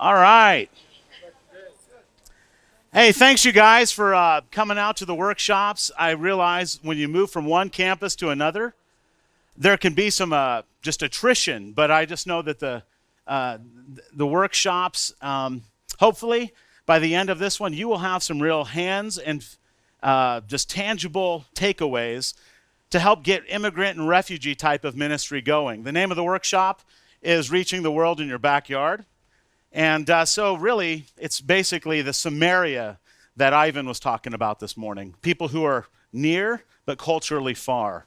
All right. Hey, thanks you guys for coming out to the workshops. I realize when you move from one campus to another, there can be some just attrition, but I just know that the workshops, hopefully by the end of this one, you will have some real hands and just tangible takeaways to help get immigrant and refugee type of ministry going. The name of the workshop is Reaching the World in Your Backyard. And so really, it's basically the Samaria that Ivan was talking about this morning. People who are near, but culturally far.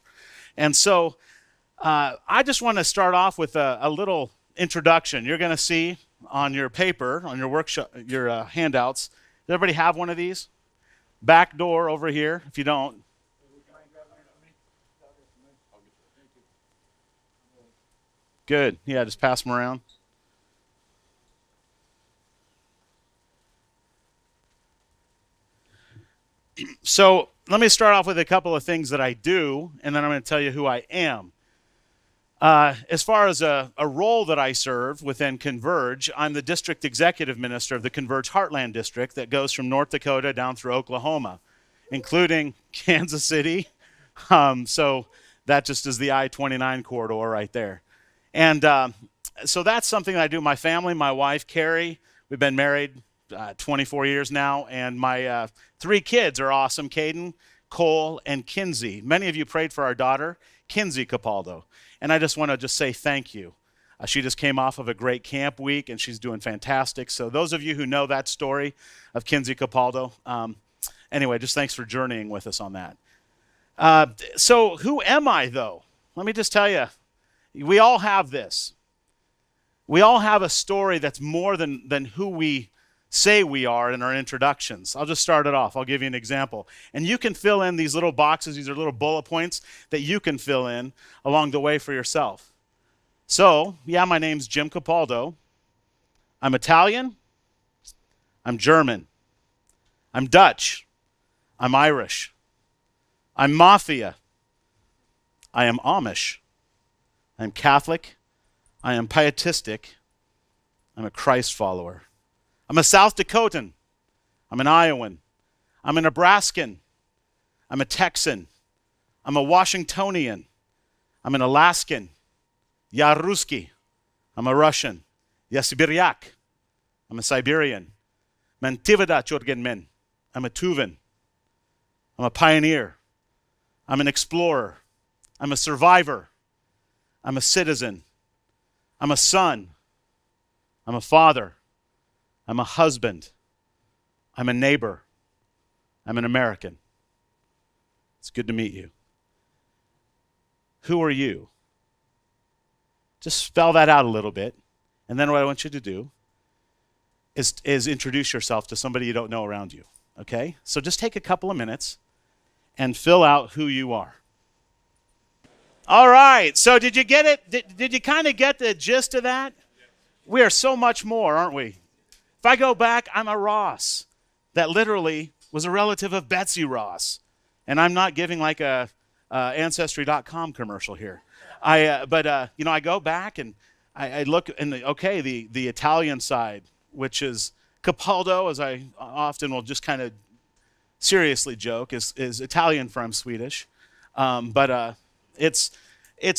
And so I just want to start off with a little introduction. You're going to see on your paper, on your workshop, your handouts. Does everybody have one of these? Back door over here, if you don't. Good. Yeah, just pass them around. So let me start off with a couple of things that I do, and then I'm going to tell you who I am. As far as a role that I serve within Converge, I'm the district executive minister of the Converge Heartland district that goes from North Dakota down through Oklahoma, including Kansas City. So that just is the I-29 corridor right there. And so that's something that I do. My family, my wife, Carrie, we've been married 24 years now, and my 3 kids are awesome, Caden, Cole, and Kinsey. Many of you prayed for our daughter, Kinsey Capaldo, and I just want to say thank you. She just came off of a great camp week, and she's doing fantastic. So those of you who know that story of Kinsey Capaldo, anyway, just thanks for journeying with us on that. So who am I, though? Let me just tell you, we all have this. We all have a story that's more than who we say we are in our introductions. I'll just start it off. I'll give you an example. And you can fill in these little boxes. These are little bullet points that you can fill in along the way for yourself. So, yeah, my name's Jim Capaldo. I'm Italian. I'm German. I'm Dutch. I'm Irish. I'm Mafia. I am Amish. I'm Catholic. I am pietistic. I'm a Christ follower. I'm a South Dakotan. I'm an Iowan. I'm a Nebraskan. I'm a Texan. I'm a Washingtonian. I'm an Alaskan. Ya Ruski. I'm a Russian. Ya Sibiryak. I'm a Siberian. Men Tivada Chorgen Men. I'm a Tuvan. I'm a pioneer. I'm an explorer. I'm a survivor. I'm a citizen. I'm a son. I'm a father. I'm a husband. I'm a neighbor. I'm an American. It's good to meet you. Who are you? Just spell that out a little bit. And then what I want you to do is introduce yourself to somebody you don't know around you. Okay? So just take a couple of minutes and fill out who you are. All right. So did you get it? Did you kind of get the gist of that? We are so much more, aren't we? If I go back, I'm a Ross. That literally was a relative of Betsy Ross. And I'm not giving like a Ancestry.com commercial here. But I go back and I look in the Italian side, which is Capaldo, as I often will just kind of seriously joke, is Italian from Swedish. But it's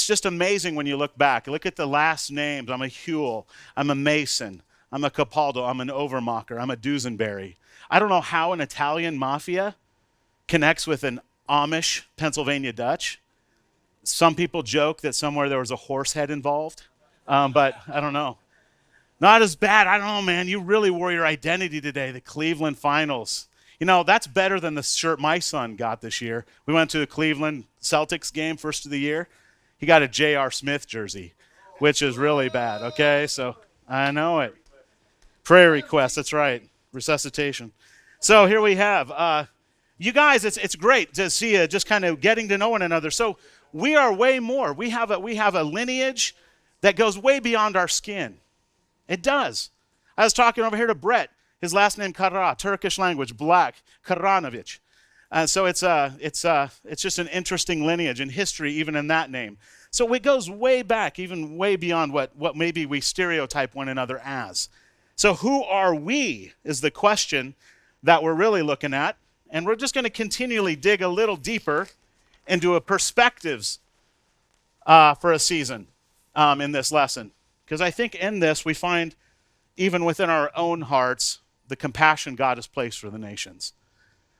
just amazing when you look back. Look at the last names. I'm a Huel. I'm a Mason. I'm a Capaldo. I'm an Overmacher. I'm a Dusenberry. I don't know how an Italian mafia connects with an Amish Pennsylvania Dutch. Some people joke that somewhere there was a horse head involved, but I don't know. Not as bad. I don't know, man. You really wore your identity today, the Cleveland Finals. You know, that's better than the shirt my son got this year. We went to the Cleveland Celtics game, first of the year. He got a J.R. Smith jersey, which is really bad, okay? So I know it. Prayer request, that's right. Resuscitation. So here we have. You guys, it's great to see you just kind of getting to know one another. So we are way more. We have a lineage that goes way beyond our skin. It does. I was talking over here to Brett. His last name Kara, Turkish language, black, Karanovic. So it's just an interesting lineage and history even in that name. So it goes way back, even way beyond what maybe we stereotype one another as. So who are we is the question that we're really looking at. And we're just going to continually dig a little deeper into a perspectives for a season in this lesson. Because I think in this we find, even within our own hearts, the compassion God has placed for the nations.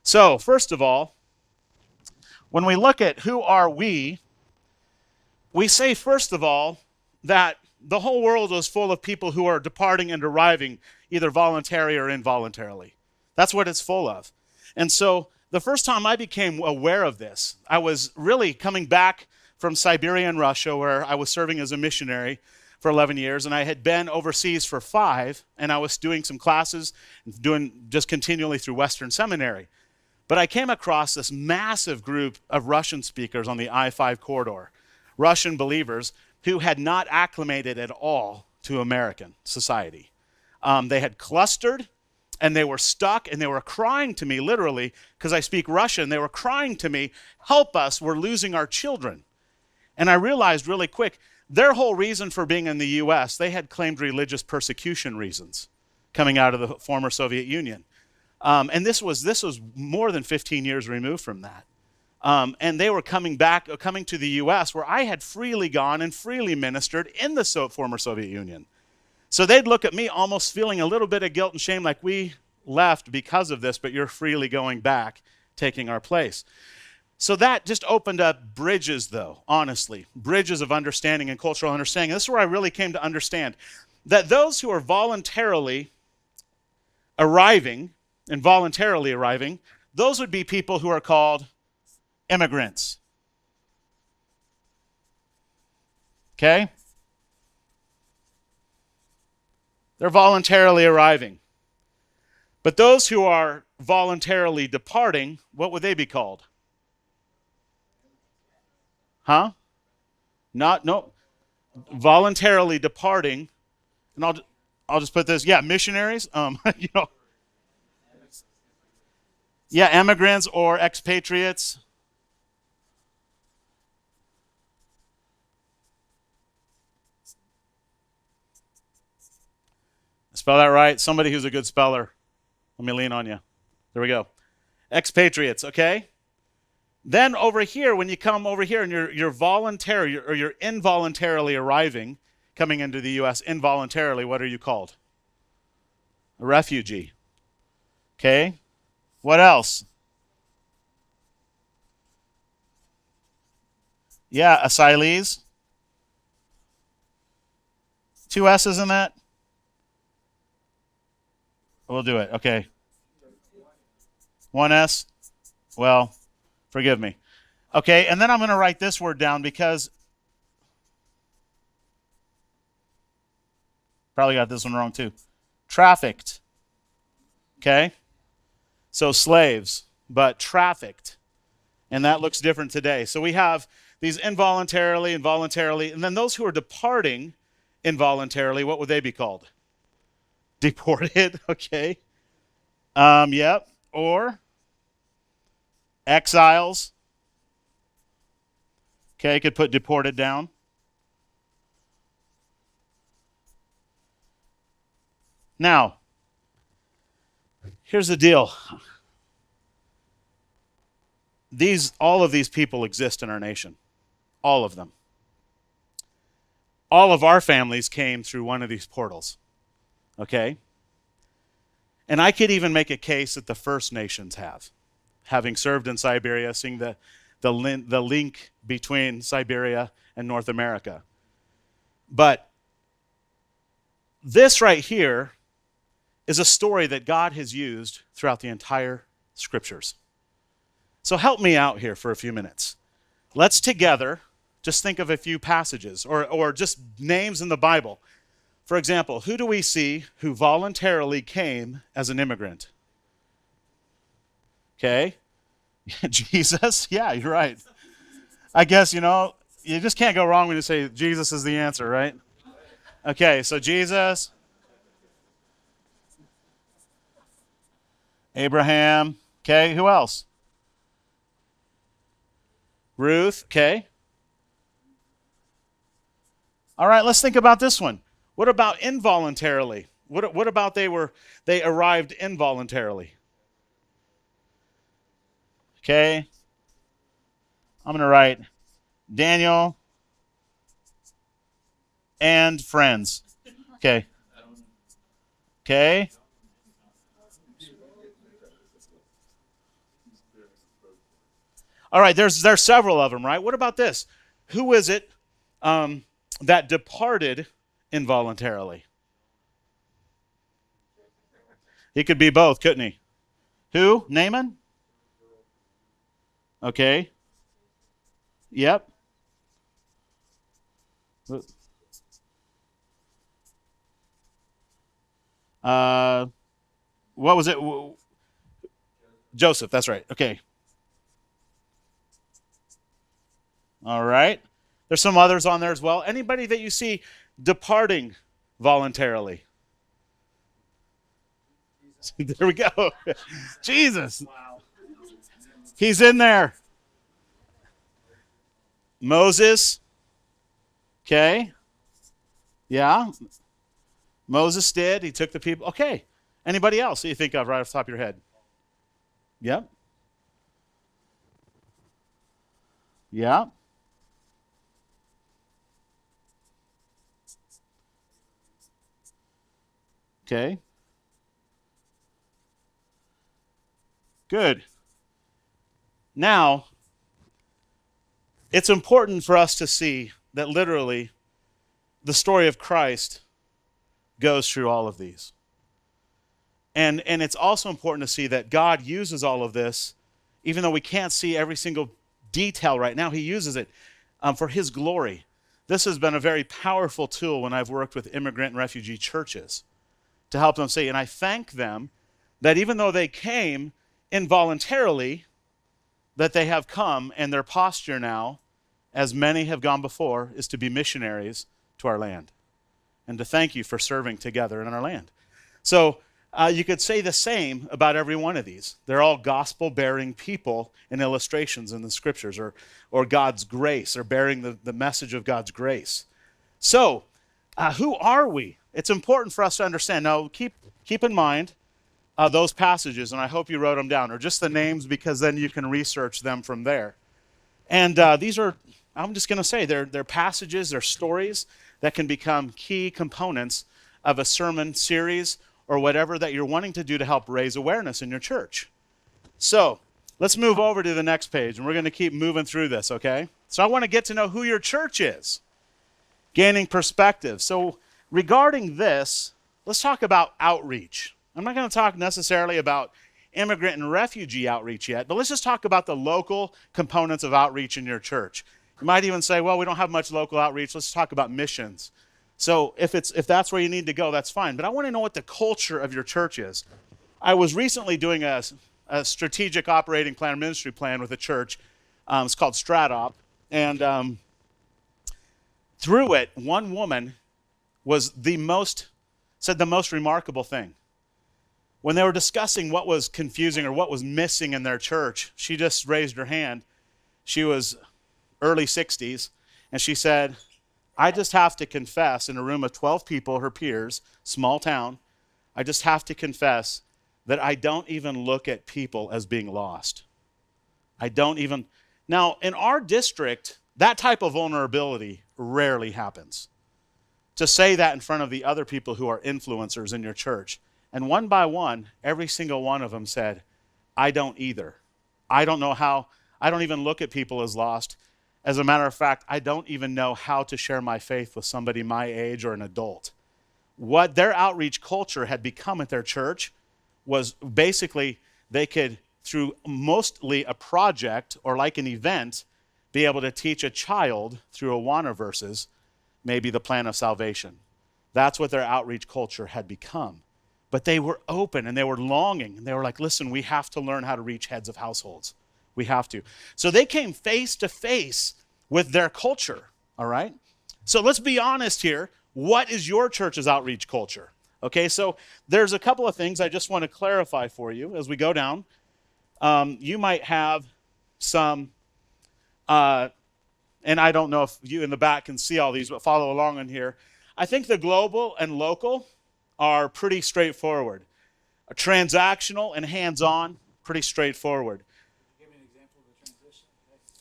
So, first of all, when we look at who are we say, first of all, that the whole world is full of people who are departing and arriving, either voluntarily or involuntarily. That's what it's full of. And so the first time I became aware of this, I was really coming back from Siberia and Russia, where I was serving as a missionary for 11 years, and I had been overseas for 5, and I was doing some classes, doing just continually through Western Seminary. But I came across this massive group of Russian speakers on the I-5 corridor, Russian believers who had not acclimated at all to American society. They had clustered, and they were stuck, and they were crying to me, literally, because I speak Russian. They were crying to me, help us, we're losing our children. And I realized really quick, their whole reason for being in the U.S., they had claimed religious persecution reasons coming out of the former Soviet Union. And this was more than 15 years removed from that. And they were coming to the U.S., where I had freely gone and freely ministered in the former Soviet Union. So they'd look at me almost feeling a little bit of guilt and shame, like we left because of this, but you're freely going back, taking our place. So that just opened up bridges, though, honestly, bridges of understanding and cultural understanding. This is where I really came to understand that those who are voluntarily arriving, those would be people who are called immigrants. Okay? They're voluntarily arriving. But those who are voluntarily departing, what would they be called? Huh? No. Voluntarily departing, and I'll just put this, missionaries, immigrants or expatriates. Spell that right. Somebody who's a good speller. Let me lean on you. There we go. Expatriates, okay? Then over here, when you come over here and you're voluntary or you're involuntarily arriving, coming into the U.S. involuntarily, what are you called? A refugee. Okay? What else? Yeah, asylees. 2 S's in that? We'll do it. Okay. 1 S? Well, forgive me. Okay, and then I'm going to write this word down because probably got this one wrong too. Trafficked. Okay? So slaves, but trafficked. And that looks different today. So we have these involuntarily, and then those who are departing involuntarily, what would they be called? Deported, okay. Yep. Or exiles. Okay, could put deported down. Now, here's the deal. All of these people exist in our nation. All of them. All of our families came through one of these portals. Okay? And I could even make a case that the First Nations have. Having served in Siberia, seeing the link between Siberia and North America. But this right here is a story that God has used throughout the entire scriptures. So help me out here for a few minutes. Let's together just think of a few passages or just names in the Bible. For example, who do we see who voluntarily came as an immigrant? Okay. Jesus? Yeah, you're right. I guess, you just can't go wrong when you say Jesus is the answer, right? Okay, so Jesus, Abraham, okay, who else? Ruth, okay. All right, let's think about this one. What about involuntarily? What about they arrived involuntarily? Okay, I'm going to write Daniel and friends. Okay. Okay. All right, there's several of them, right? What about this? Who is it um, that departed involuntarily? He could be both, couldn't he? Who? Naaman? Okay. Yep. Uh, what was it? Joseph. That's right. Okay. All right. There's some others on there as well. Anybody that you see departing voluntarily? There we go. Jesus. He's in there. Moses. Okay. Yeah. Moses did. He took the people. Okay. Anybody else that you think of right off the top of your head? Yep. Yeah. Okay. Good. Now, it's important for us to see that literally the story of Christ goes through all of these. And it's also important to see that God uses all of this, even though we can't see every single detail right now, he uses it for his glory. This has been a very powerful tool when I've worked with immigrant and refugee churches to help them see. And I thank them that even though they came involuntarily, that they have come, and their posture now, as many have gone before, is to be missionaries to our land and to thank you for serving together in our land. So you could say the same about every one of these. They're all gospel-bearing people and illustrations in the scriptures, or God's grace, or bearing the message of God's grace. So who are we? It's important for us to understand. Now, keep in mind those passages, and I hope you wrote them down, or just the names, because then you can research them from there. And these are, I'm just going to say, they're passages, they're stories that can become key components of a sermon series or whatever that you're wanting to do to help raise awareness in your church. So let's move over to the next page, and we're going to keep moving through this, okay? So I want to get to know who your church is, gaining perspective. So regarding this, let's talk about outreach. I'm not going to talk necessarily about immigrant and refugee outreach yet, but let's just talk about the local components of outreach in your church. You might even say, well, we don't have much local outreach. Let's talk about missions. So if that's where you need to go, that's fine. But I want to know what the culture of your church is. I was recently doing a strategic operating plan, ministry plan with a church. It's called Stratop. And through it, one woman said the most remarkable thing. When they were discussing what was confusing or what was missing in their church, she just raised her hand. She was early 60s, and she said, I just have to confess, in a room of 12 people, her peers, small town, I just have to confess that I don't even look at people as being lost. I don't even. Now, in our district, that type of vulnerability rarely happens. To say that in front of the other people who are influencers in your church. And one by one, every single one of them said, I don't either. I don't know how. I don't even look at people as lost. As a matter of fact, I don't even know how to share my faith with somebody my age or an adult. What their outreach culture had become at their church was basically they could, through mostly a project or like an event, be able to teach a child through Awana verses, maybe the plan of salvation. That's what their outreach culture had become. But they were open and they were longing. And they were like, listen, we have to learn how to reach heads of households. We have to. So they came face to face with their culture, all right? So let's be honest here. What is your church's outreach culture? Okay, so there's a couple of things I just want to clarify for you as we go down. You might have some, and I don't know if you in the back can see all these, but follow along in here. I think the global and local are pretty straightforward. Transactional and hands-on, pretty straightforward. Give me an example of a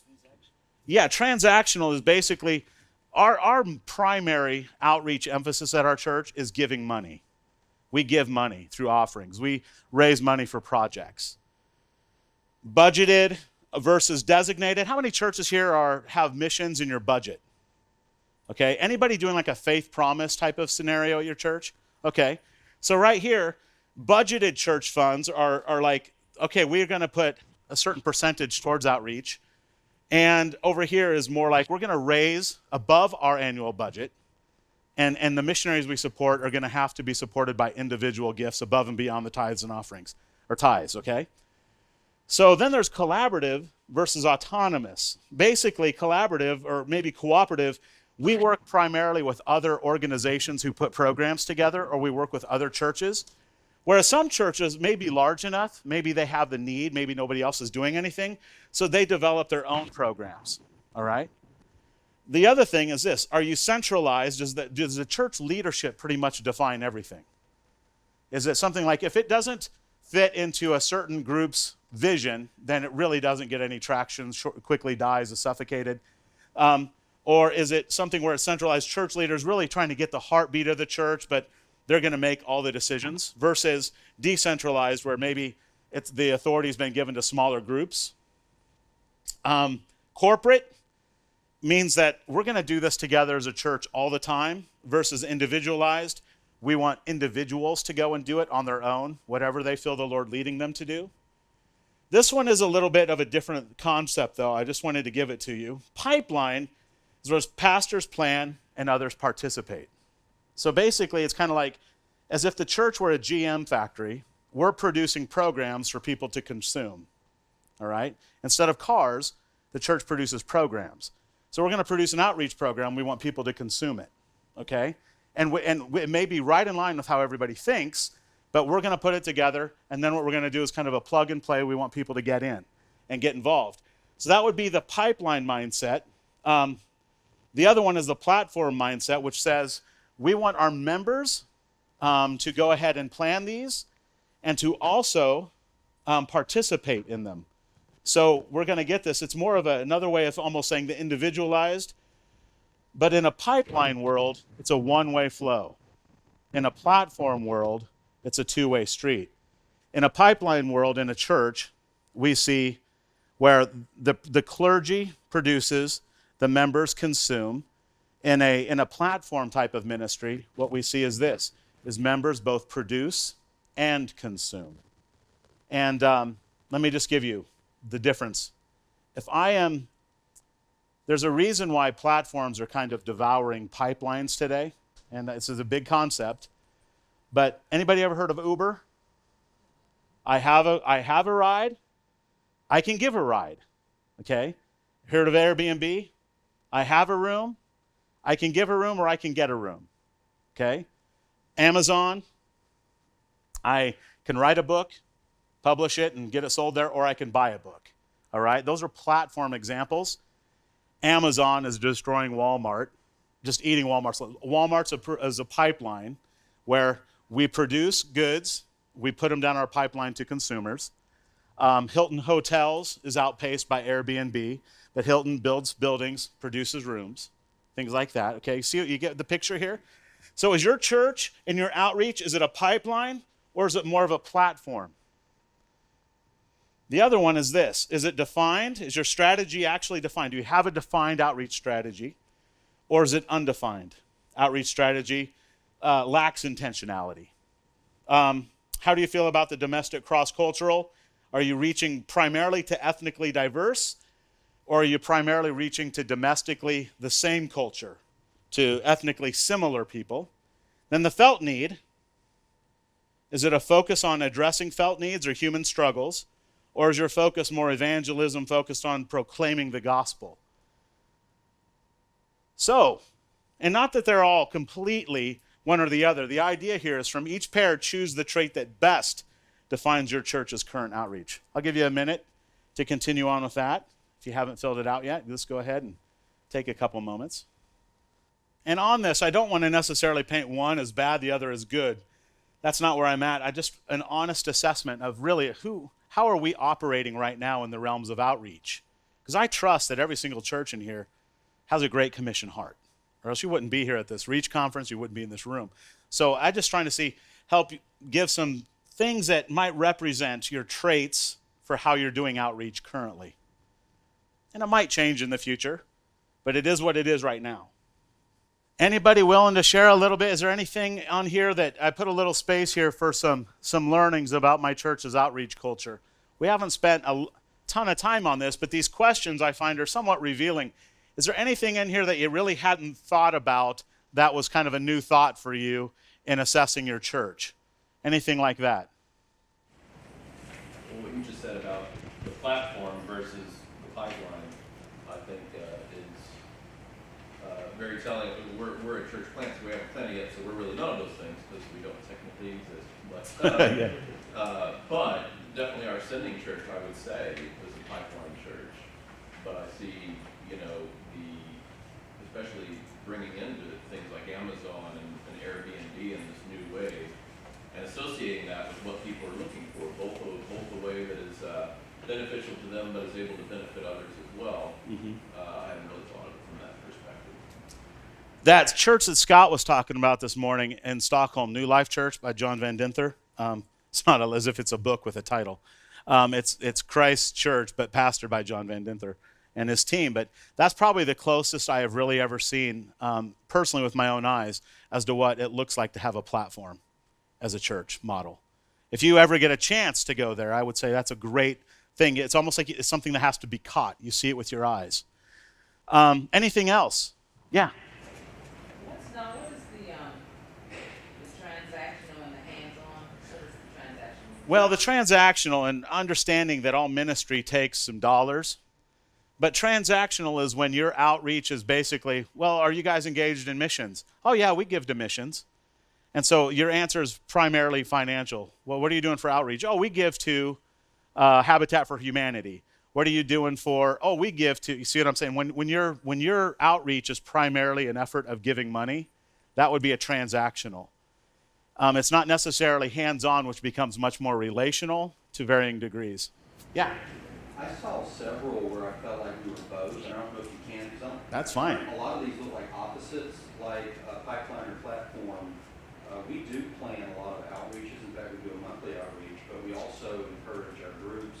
transaction. Yeah, transactional is basically our primary outreach emphasis at our church is giving money. We give money through offerings. We raise money for projects. Budgeted versus designated. How many churches here have missions in your budget? Okay, anybody doing like a faith promise type of scenario at your church? Okay, so right here, budgeted church funds are like, okay, we're going to put a certain percentage towards outreach. And over here is more like we're going to raise above our annual budget. And the missionaries we support are going to have to be supported by individual gifts above and beyond the tithes and offerings, or tithes, okay? So then there's collaborative versus autonomous. Basically, collaborative or maybe cooperative, we work primarily with other organizations who put programs together, or we work with other churches. Whereas some churches may be large enough, maybe they have the need, maybe nobody else is doing anything, so they develop their own programs, all right? The other thing is this: are you centralized? Does the church leadership pretty much define everything? Is it something like if it doesn't fit into a certain group's vision, then it really doesn't get any traction, quickly dies, is suffocated? Or is it something where a centralized church leader is really trying to get the heartbeat of the church, but they're going to make all the decisions, versus decentralized where maybe the authority has been given to smaller groups? Corporate means that we're going to do this together as a church all the time, versus individualized. We want individuals to go and do it on their own, whatever they feel the Lord leading them to do. This one is a little bit of a different concept, though. I just wanted to give it to you. Pipeline is where pastors plan and others participate. So basically, it's kind of like as if the church were a GM factory. We're producing programs for people to consume, all right? Instead of cars, the church produces programs. So we're going to produce an outreach program. We want people to consume it, okay? And it may be right in line with how everybody thinks, but we're going to put it together, and then what we're going to do is kind of a plug and play. We want people to get in and get involved. So that would be the pipeline mindset. The other one is the platform mindset, which says we want our members to go ahead and plan these and to also participate in them. So we're going to get this. It's more of another way of almost saying the individualized. But in a pipeline world, it's a one-way flow. In a platform world, it's a two-way street. In a pipeline world, in a church, we see where the clergy produces, the members consume. In a platform type of ministry, what we see is this, is members both produce and consume. And let me just give you the difference. There's a reason why platforms are kind of devouring pipelines today, and this is a big concept. But anybody ever heard of Uber? I have a ride. I can give a ride. Okay? Heard of Airbnb? I have a room. I can give a room or I can get a room. Okay? Amazon? I can write a book, publish it, and get it sold there, or I can buy a book. All right? Those are platform examples. Amazon is destroying Walmart, just eating Walmart. So Walmart's is a pipeline where we produce goods, we put them down our pipeline to consumers. Hilton Hotels is outpaced by Airbnb, but Hilton builds buildings, produces rooms, things like that. Okay, see, you get the picture here? So is your church and your outreach, is it a pipeline or is it more of a platform? The other one is this. Is it defined? Is your strategy actually defined? Do you have a defined outreach strategy? Or is it undefined? Outreach strategy lacks intentionality. How do you feel about the domestic cross-cultural? Are you reaching primarily to ethnically diverse? Or are you primarily reaching to domestically the same culture, to ethnically similar people? Then the felt need. Is it a focus on addressing felt needs or human struggles? Or is your focus more evangelism, focused on proclaiming the gospel? So, and not that they're all completely one or the other. The idea here is from each pair, choose the trait that best defines your church's current outreach. I'll give you a minute to continue on with that. If you haven't filled it out yet, just go ahead and take a couple moments. And on this, I don't want to necessarily paint one as bad, the other as good. That's not where I'm at. I just an honest assessment of really how are we operating right now in the realms of outreach? Because I trust that every single church in here has a great commission heart, or else you wouldn't be here at this Reach conference. You wouldn't be in this room. So I'm just trying to help give some things that might represent your traits for how you're doing outreach currently. And it might change in the future, but it is what it is right now. Anybody willing to share a little bit? Is there anything on here that I put a little space here for some learnings about my church's outreach culture? We haven't spent a ton of time on this, but these questions I find are somewhat revealing. Is there anything in here that you really hadn't thought about that was kind of a new thought for you in assessing your church? Anything like that? Well, what you just said about the platform versus the pipeline, I think is very telling. We're a church plant, so we haven't planted yet, so we're really none of those things because we don't technically exist. But definitely our sending church, I would say, was a pipeline church. But I see, especially bringing into things like Amazon and Airbnb in this new way, and associating that with what people are looking for, both the way that is beneficial to them but is able to benefit others as well. I haven't really thought of it from that perspective. That church that Scott was talking about this morning in Stockholm, New Life Church by John Van Dinther. It's not as if it's a book with a title. It's Christ's Church, but pastored by John Van Dinther and his team. But that's probably the closest I have really ever seen, personally with my own eyes, as to what it looks like to have a platform as a church model. If you ever get a chance to go there, I would say that's a great thing. It's almost like it's something that has to be caught. You see it with your eyes. Anything else? Yeah. What is the transactional and the hands-on? What is the transactional? Well, the transactional and understanding that all ministry takes some dollars. But transactional is when your outreach is basically, well, are you guys engaged in missions? Oh, yeah, we give to missions. And so your answer is primarily financial. Well, what are you doing for outreach? Oh, we give to Habitat for Humanity. What are you doing for? Oh, we give to. You see what I'm saying? When your outreach is primarily an effort of giving money, that would be a transactional. It's not necessarily hands-on, which becomes much more relational to varying degrees. Yeah. I saw several where I felt like we were both, and I don't know if you can, because That's fine. a lot of these look like opposites, like pipeline or platform. We do plan a lot of outreaches. In fact, we do a monthly outreach, but we also encourage our groups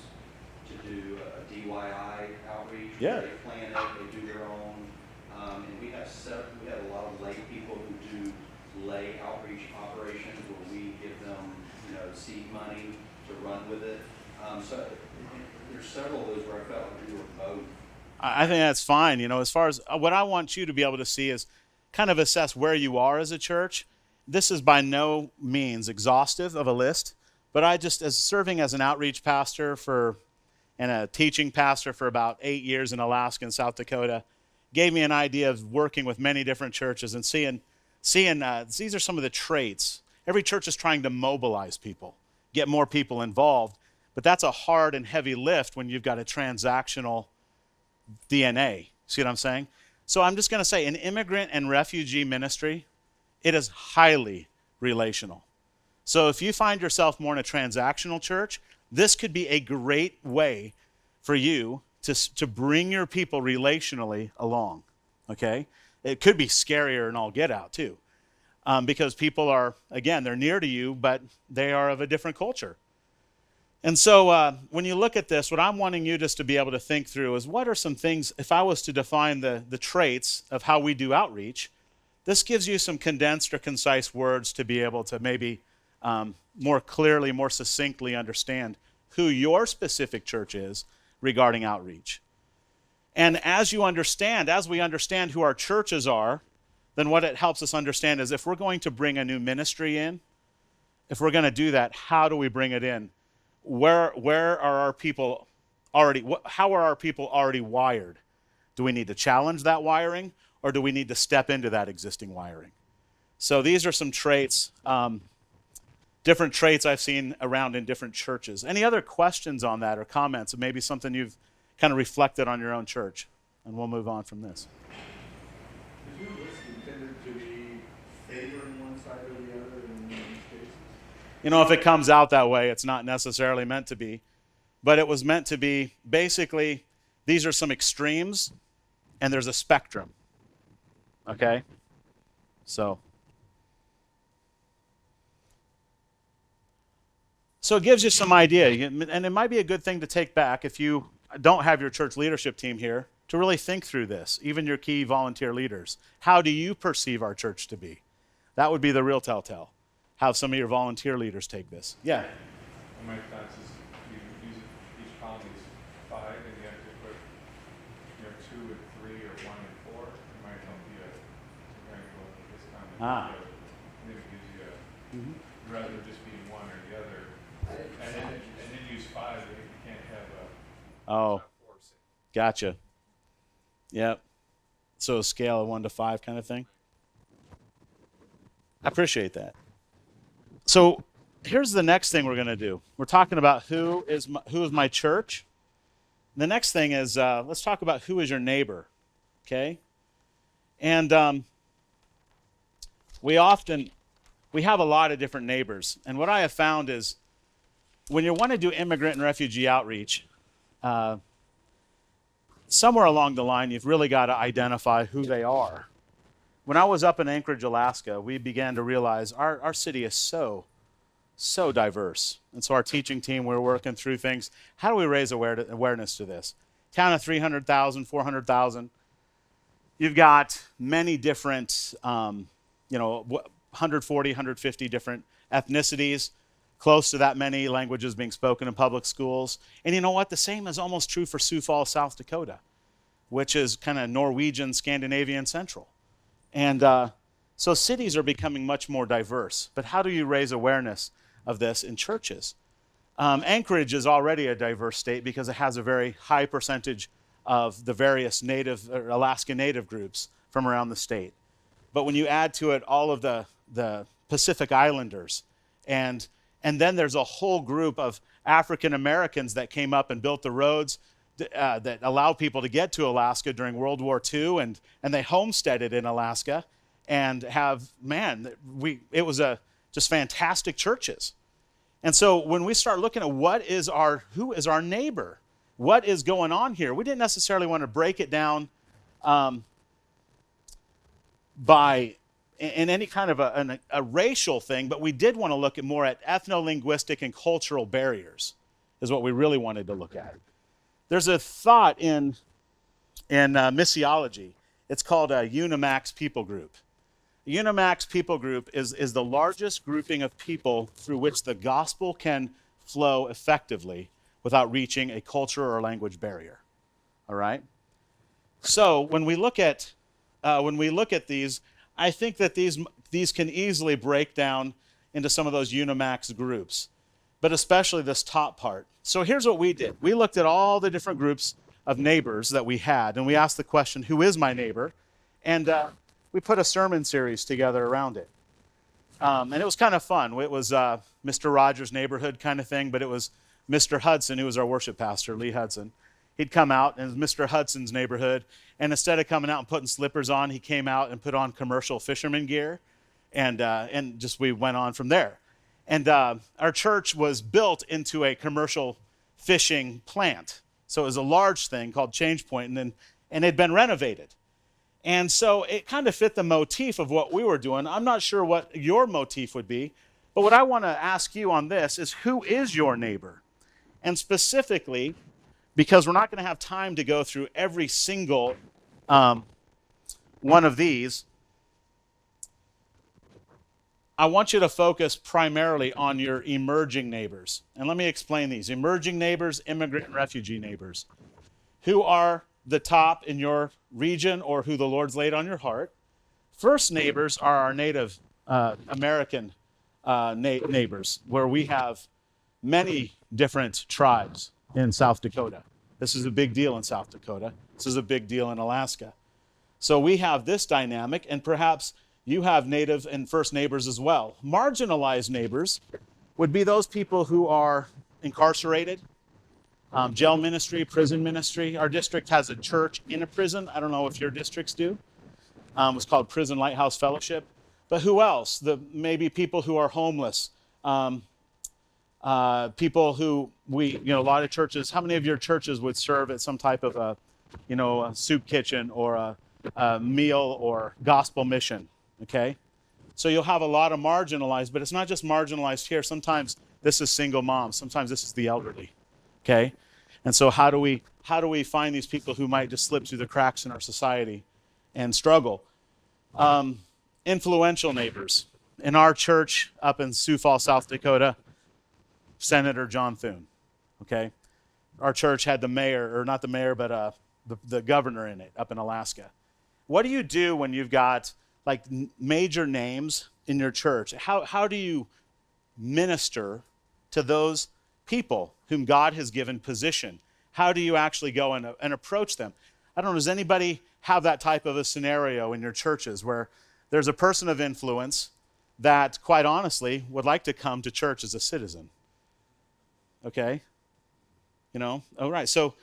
to do a DIY outreach. Yeah. They plan it, they do their own, and we have a lot of lay people who do lay outreach operations where we give them, seed money to run with it. So there's several of those where I felt like we were both. I think that's fine. As far as what I want you to be able to see is kind of assess where you are as a church. This is by no means exhaustive of a list, but I just, as serving as an outreach pastor and a teaching pastor for about 8 years in Alaska and South Dakota, gave me an idea of working with many different churches and seeing these are some of the traits. Every church is trying to mobilize people, get more people involved, but that's a hard and heavy lift when you've got a transactional DNA. See what I'm saying? So I'm just going to say an immigrant and refugee ministry, it is highly relational. So if you find yourself more in a transactional church, this could be a great way for you to bring your people relationally along, okay? It could be scarier and all get out too, because people are, again, they're near to you, but they are of a different culture. And so when you look at this, what I'm wanting you just to be able to think through is what are some things, if I was to define the traits of how we do outreach, this gives you some condensed or concise words to be able to maybe more clearly, more succinctly understand who your specific church is regarding outreach. And as we understand who our churches are, then what it helps us understand is if we're going to bring a new ministry in, if we're going to do that, how do we bring it in? Where are our people already, how are our people already wired? Do we need to challenge that wiring, or do we need to step into that existing wiring? So these are some traits, different traits I've seen around in different churches. Any other questions on that or comments? Or maybe something you've kind of reflected on your own church? And we'll move on from this. Is your list intended to be favoring one side or the other in these cases? You know, if it comes out that way, it's not necessarily meant to be. But it was meant to be, basically, these are some extremes, and there's a spectrum. Okay? So it gives you some idea. And it might be a good thing to take back if you don't have your church leadership team here to really think through this, even your key volunteer leaders. How do you perceive our church to be? That would be the real telltale. Have some of your volunteer leaders take this. Yeah? My thoughts is you use each column is 5, and you have to put 2 and 3 or 1 and 4. It might help you to kind of go with this comment. And it gives you rather than just being one or the other. And then use 5, you can't have a. Oh, gotcha. Yep. So a scale of 1 to 5 kind of thing. I appreciate that. So here's the next thing we're going to do. We're talking about who is my church. The next thing is let's talk about who is your neighbor. Okay? And we have a lot of different neighbors. And what I have found is when you want to do immigrant and refugee outreach, somewhere along the line, you've really got to identify who they are. When I was up in Anchorage, Alaska, we began to realize our city is so diverse. And so our teaching team, we're working through things. How do we raise awareness to this? Town of 300,000, 400,000. You've got many different, 140, 150 different ethnicities, close to that many languages being spoken in public schools. And you know what? The same is almost true for Sioux Falls, South Dakota, which is kind of Norwegian, Scandinavian central. And so cities are becoming much more diverse. But how do you raise awareness of this in churches? Anchorage is already a diverse state because it has a very high percentage of the various native or Alaska Native groups from around the state. But when you add to it all of the Pacific Islanders, and then there's a whole group of African Americans that came up and built the roads that allowed people to get to Alaska during World War II, and they homesteaded in Alaska, and it was just fantastic churches. And so when we start looking at who is our neighbor, what is going on here, we didn't necessarily want to break it down by in any kind of a racial thing, but we did want to look at more at ethno-linguistic and cultural barriers is what we really wanted to look at. There's a thought in missiology. It's called a Unimax people group. A Unimax people group is the largest grouping of people through which the gospel can flow effectively without reaching a culture or language barrier. All right? So when we look at these, I think that these can easily break down into some of those Unimax groups, but especially this top part. So here's what we did. We looked at all the different groups of neighbors that we had, and we asked the question, who is my neighbor? And we put a sermon series together around it. And it was kind of fun. It was Mr. Rogers' neighborhood kind of thing, but it was Mr. Hudson, who was our worship pastor, Lee Hudson. He'd come out, and it was Mr. Hudson's neighborhood, and instead of coming out and putting slippers on, he came out and put on commercial fisherman gear, and just we went on from there. And our church was built into a commercial fishing plant. So it was a large thing called Change Point, and it had been renovated. And so it kind of fit the motif of what we were doing. I'm not sure what your motif would be, but what I want to ask you on this is, who is your neighbor? And specifically, because we're not going to have time to go through every single one of these, I want you to focus primarily on your emerging neighbors. And let me explain these. Emerging neighbors, immigrant and refugee neighbors. Who are the top in your region or who the Lord's laid on your heart? First neighbors are our Native American neighbors, where we have many different tribes in South Dakota. This is a big deal in South Dakota. This is a big deal in Alaska. So we have this dynamic, and perhaps you have Native and First neighbors as well. Marginalized neighbors would be those people who are incarcerated, jail ministry, prison ministry. Our district has a church in a prison. I don't know if your districts do. It's called Prison Lighthouse Fellowship. But who else? Maybe people who are homeless, People who a lot of churches, how many of your churches would serve at some type of a soup kitchen or a meal or gospel mission, okay? So you'll have a lot of marginalized, but it's not just marginalized here. Sometimes this is single moms. Sometimes this is the elderly, okay? And so how do we find these people who might just slip through the cracks in our society and struggle? Influential neighbors. In our church up in Sioux Falls, South Dakota, Senator John Thune, okay? Our church had the mayor, or not the mayor, but the governor in it up in Alaska. What do you do when you've got like major names in your church? How do you minister to those people whom God has given position? How do you actually go and approach them? I don't know, does anybody have that type of a scenario in your churches where there's a person of influence that, quite honestly, would like to come to church as a citizen? Okay? All right. So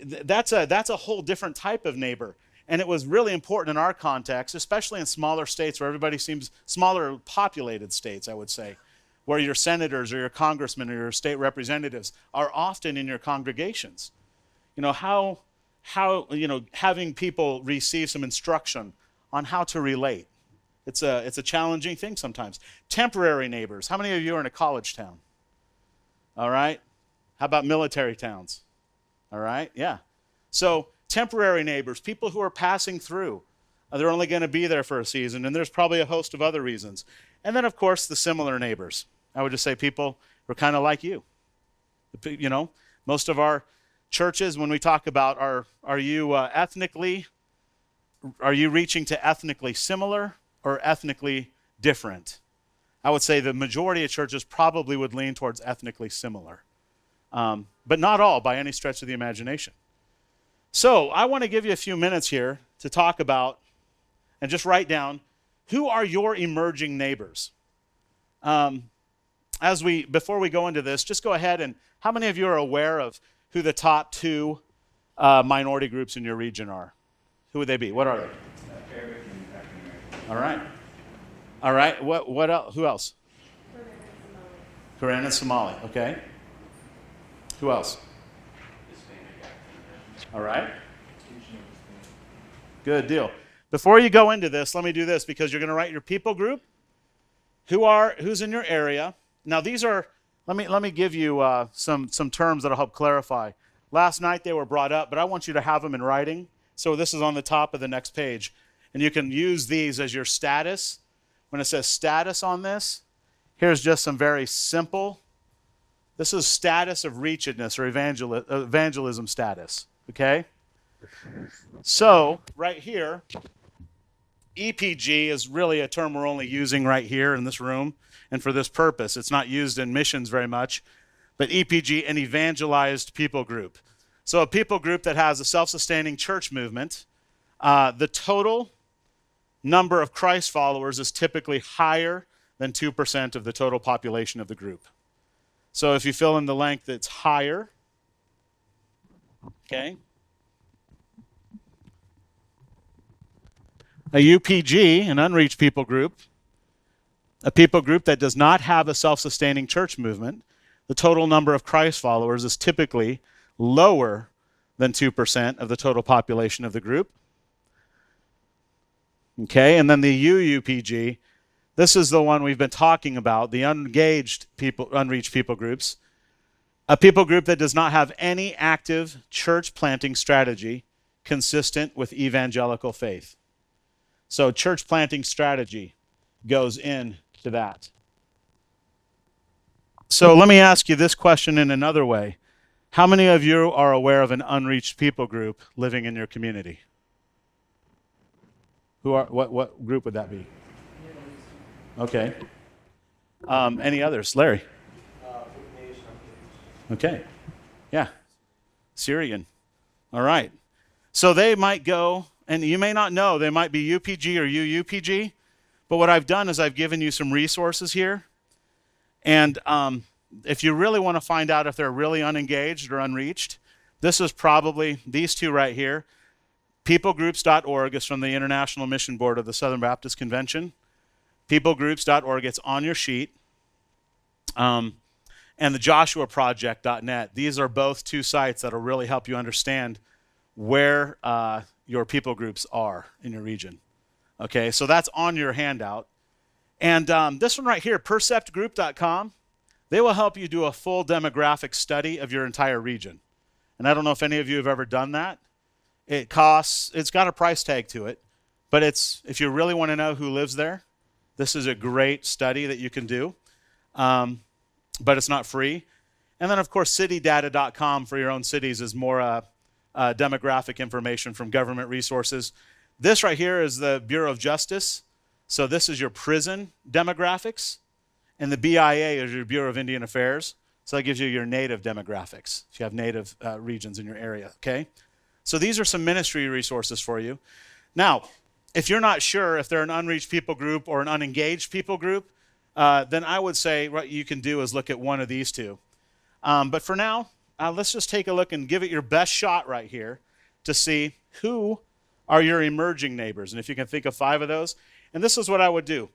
that's a whole different type of neighbor. And it was really important in our context, especially in smaller states where everybody seems, smaller populated states, I would say, where your senators or your congressmen or your state representatives are often in your congregations. How having people receive some instruction on how to relate. It's a challenging thing sometimes. Temporary neighbors. How many of you are in a college town? All right. How about military towns? All right. Yeah. So temporary neighbors, people who are passing through. They're only going to be there for a season, and there's probably a host of other reasons. And then, of course, the similar neighbors. I would just say people who are kind of like you. Most of our churches, when we talk about are you reaching to ethnically similar or ethnically different? I would say the majority of churches probably would lean towards ethnically similar, but not all by any stretch of the imagination. So I want to give you a few minutes here to talk about and just write down, who are your emerging neighbors? Before we go into this, just go ahead and how many of you are aware of who the top two minority groups in your region are? Who would they be? What are they? Arabic and African American. All right. All right. What else? Who else? Korean and Somali. Okay. Who else? All right. Good deal. Before you go into this, let me do this, because you're going to write your people group. Who's in your area? Now these are. Let me give you some terms that'll help clarify. Last night they were brought up, but I want you to have them in writing. So this is on the top of the next page, and you can use these as your status. When it says status on this, here's just some very simple. This is status of reachedness or evangelism status. Okay? So right here, EPG is really a term we're only using right here in this room and for this purpose. It's not used in missions very much, but EPG, an evangelized people group. So a people group that has a self-sustaining church movement, the total number of Christ followers is typically higher than 2% of the total population of the group. So if you fill in the length, it's higher. Okay. A UPG, an unreached people group, a people group that does not have a self-sustaining church movement, the total number of Christ followers is typically lower than 2% of the total population of the group. Okay, and then the UUPG, this is the one we've been talking about, the unreached people groups, a people group that does not have any active church planting strategy consistent with evangelical faith. So church planting strategy goes into that. So let me ask you this question in another way. How many of you are aware of an unreached people group living in your community? What group would that be? Okay. Any others? Larry? Okay. Yeah. Syrian. All right. So they might go, and you may not know, they might be UPG or UUPG, but what I've done is I've given you some resources here. And if you really want to find out if they're really unengaged or unreached, this is probably these two right here. Peoplegroups.org is from the International Mission Board of the Southern Baptist Convention. Peoplegroups.org, it's on your sheet. and the joshuaproject.net. These are both two sites that will really help you understand where your people groups are in your region. Okay, so that's on your handout. And this one right here, perceptgroup.com, they will help you do a full demographic study of your entire region. And I don't know if any of you have ever done that. It costs, it's got a price tag to it, but it's, if you really want to know who lives there, this is a great study that you can do, but it's not free. And then, of course, citydata.com for your own cities is more demographic information from government resources. This right here is the Bureau of Justice. So this is your prison demographics. And the BIA is your Bureau of Indian Affairs. So that gives you your native demographics, if you have native regions in your area, okay? So these are some ministry resources for you. Now, if you're not sure if they're an unreached people group or an unengaged people group, then I would say what you can do is look at one of these two. But for now, let's just take a look and give it your best shot right here to see who are your emerging neighbors. And if you can think of 5 of those, and this is what I would do,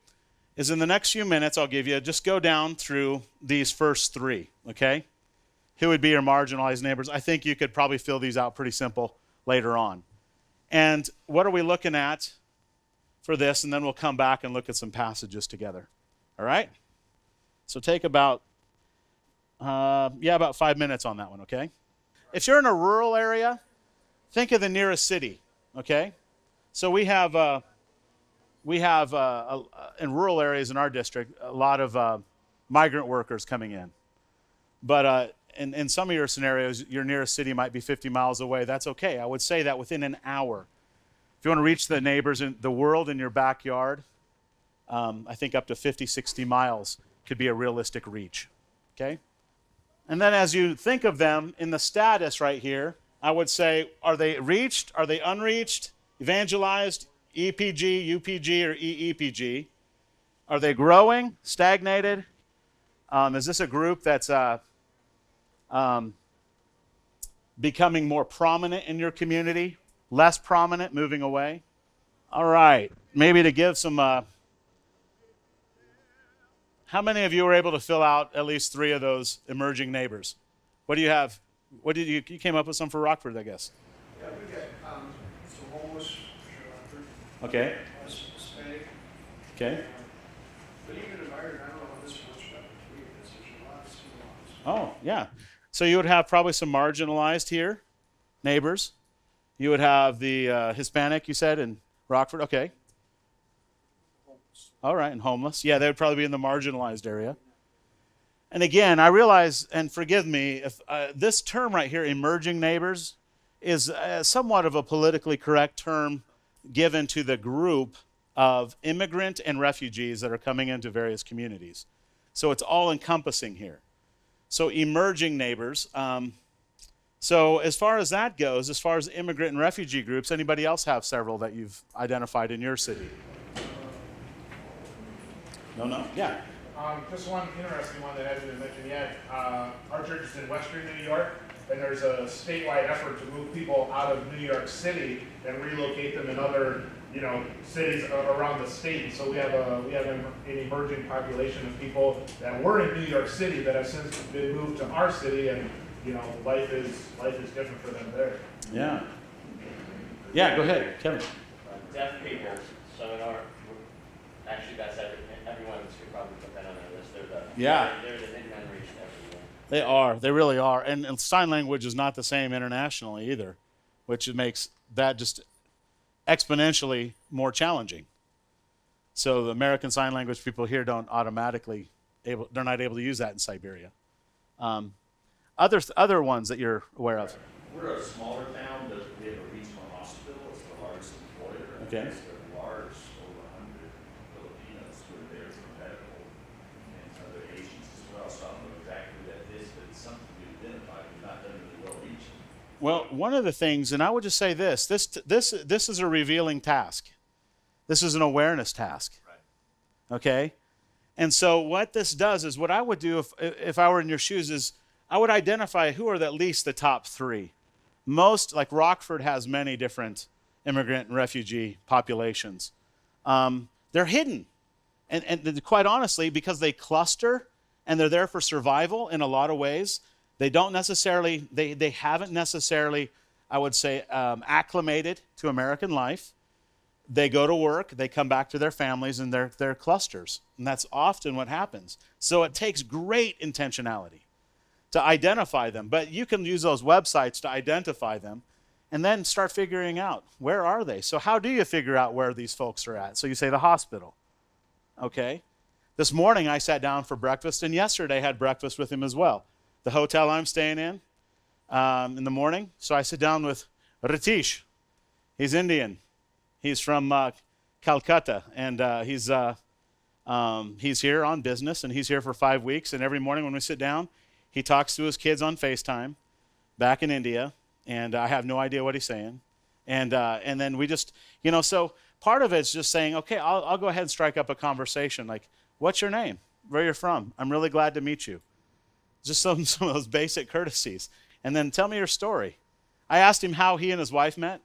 is in the next few minutes I'll give you, just go down through these first 3, okay? Who would be your marginalized neighbors? I think you could probably fill these out pretty simple later on. And what are we looking at for this? And then we'll come back and look at some passages together. All right? So take about, about 5 minutes on that one, okay? If you're in a rural area, think of the nearest city, okay? So we have in rural areas in our district, a lot of migrant workers coming in. But in some of your scenarios, your nearest city might be 50 miles away. That's okay. I would say that within an hour. If you want to reach the neighbors in the world in your backyard, I think up to 50, 60 miles could be a realistic reach, okay? And then as you think of them in the status right here, I would say, are they reached? Are they unreached? Evangelized? EPG, UPG, or EEPG? Are they growing? Stagnated? Is this a group that's becoming more prominent in your community? Less prominent, moving away? All right. Maybe to give some... how many of you were able to fill out at least 3 of those emerging neighbors? What do you have? What did you came up with some for Rockford, I guess? Yeah, we got some homeless, Okay. Hispanic. Okay. But even environment, I don't know how this much better to read. There's a lot of similar. Oh, yeah. So you would have probably some marginalized here, neighbors. You would have the Hispanic, you said, in Rockford. Okay. All right, and homeless. Yeah, they would probably be in the marginalized area. And again, I realize, and forgive me, if this term right here, emerging neighbors, is somewhat of a politically correct term given to the group of immigrant and refugees that are coming into various communities. So it's all encompassing here. So emerging neighbors. So as far as that goes, as far as immigrant and refugee groups, anybody else have several that you've identified in your city? No? Yeah. Just one interesting one that hasn't been mentioned yet. Our church is in Western New York, and there's a statewide effort to move people out of New York City and relocate them in other, cities around the state. So we have an emerging population of people that were in New York City that have since been moved to our city, and life is different for them there. Yeah. Yeah. Go ahead, Kevin. Deaf people. So in our, actually, that's everyone should probably put that on their list. They're the big men reached everywhere. They are. They really are. And sign language is not the same internationally either, which makes that just exponentially more challenging. So the American Sign Language people here don't automatically they're not able to use that in Siberia. Other ones that you're aware of? We're a smaller town, but we have a regional hospital. It's the largest employer. Okay. It's large, over 100 Filipinos who are there for medical and other agents as well. So I don't know exactly what that is, but it's something we identified. We've not done really well reaching. Well, one of the things, and I would just say this is a revealing task. This is an awareness task. Right. Okay? And so what this does is, what I would do if I were in your shoes is, I would identify who are at least the top 3. Most, like Rockford has many different immigrant and refugee populations. They're hidden. And quite honestly, because they cluster and they're there for survival in a lot of ways. They don't necessarily, they haven't necessarily, I would say, acclimated to American life. They go to work, they come back to their families and their clusters. And that's often what happens. So it takes great intentionality to identify them. But you can use those websites to identify them and then start figuring out, where are they? So how do you figure out where these folks are at? So you say the hospital. Okay. This morning I sat down for breakfast, and yesterday I had breakfast with him as well. The hotel I'm staying in the morning. So I sit down with Ritish. He's Indian. He's from Calcutta, and he's here on business, and he's here for 5 weeks. And every morning when we sit down, he talks to his kids on FaceTime back in India, and I have no idea what he's saying. And then we just, so part of it's just saying, okay, I'll go ahead and strike up a conversation. Like, what's your name? Where you're from? I'm really glad to meet you. Just some of those basic courtesies. And then tell me your story. I asked him how he and his wife met.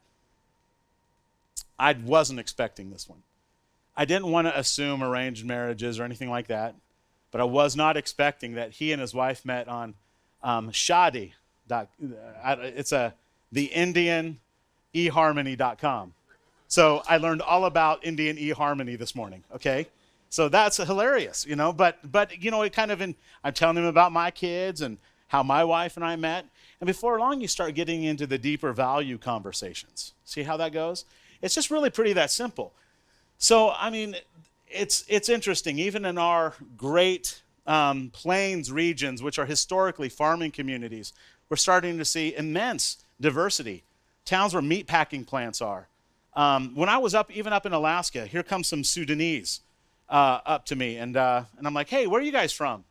I wasn't expecting this one. I didn't want to assume arranged marriages or anything like that, but I was not expecting that he and his wife met on Shadi. It's the Indian eHarmony.com. So I learned all about Indian eHarmony this morning, okay? So that's hilarious, but it kind of, I'm telling him about my kids and how my wife and I met. And before long, you start getting into the deeper value conversations. See how that goes? It's just really pretty that simple. So, I mean, it's interesting. Even in our great plains regions, which are historically farming communities, we're starting to see immense diversity. Towns where meat packing plants are. When I was up in Alaska, here comes some Sudanese up to me, and I'm like, hey, where are you guys from?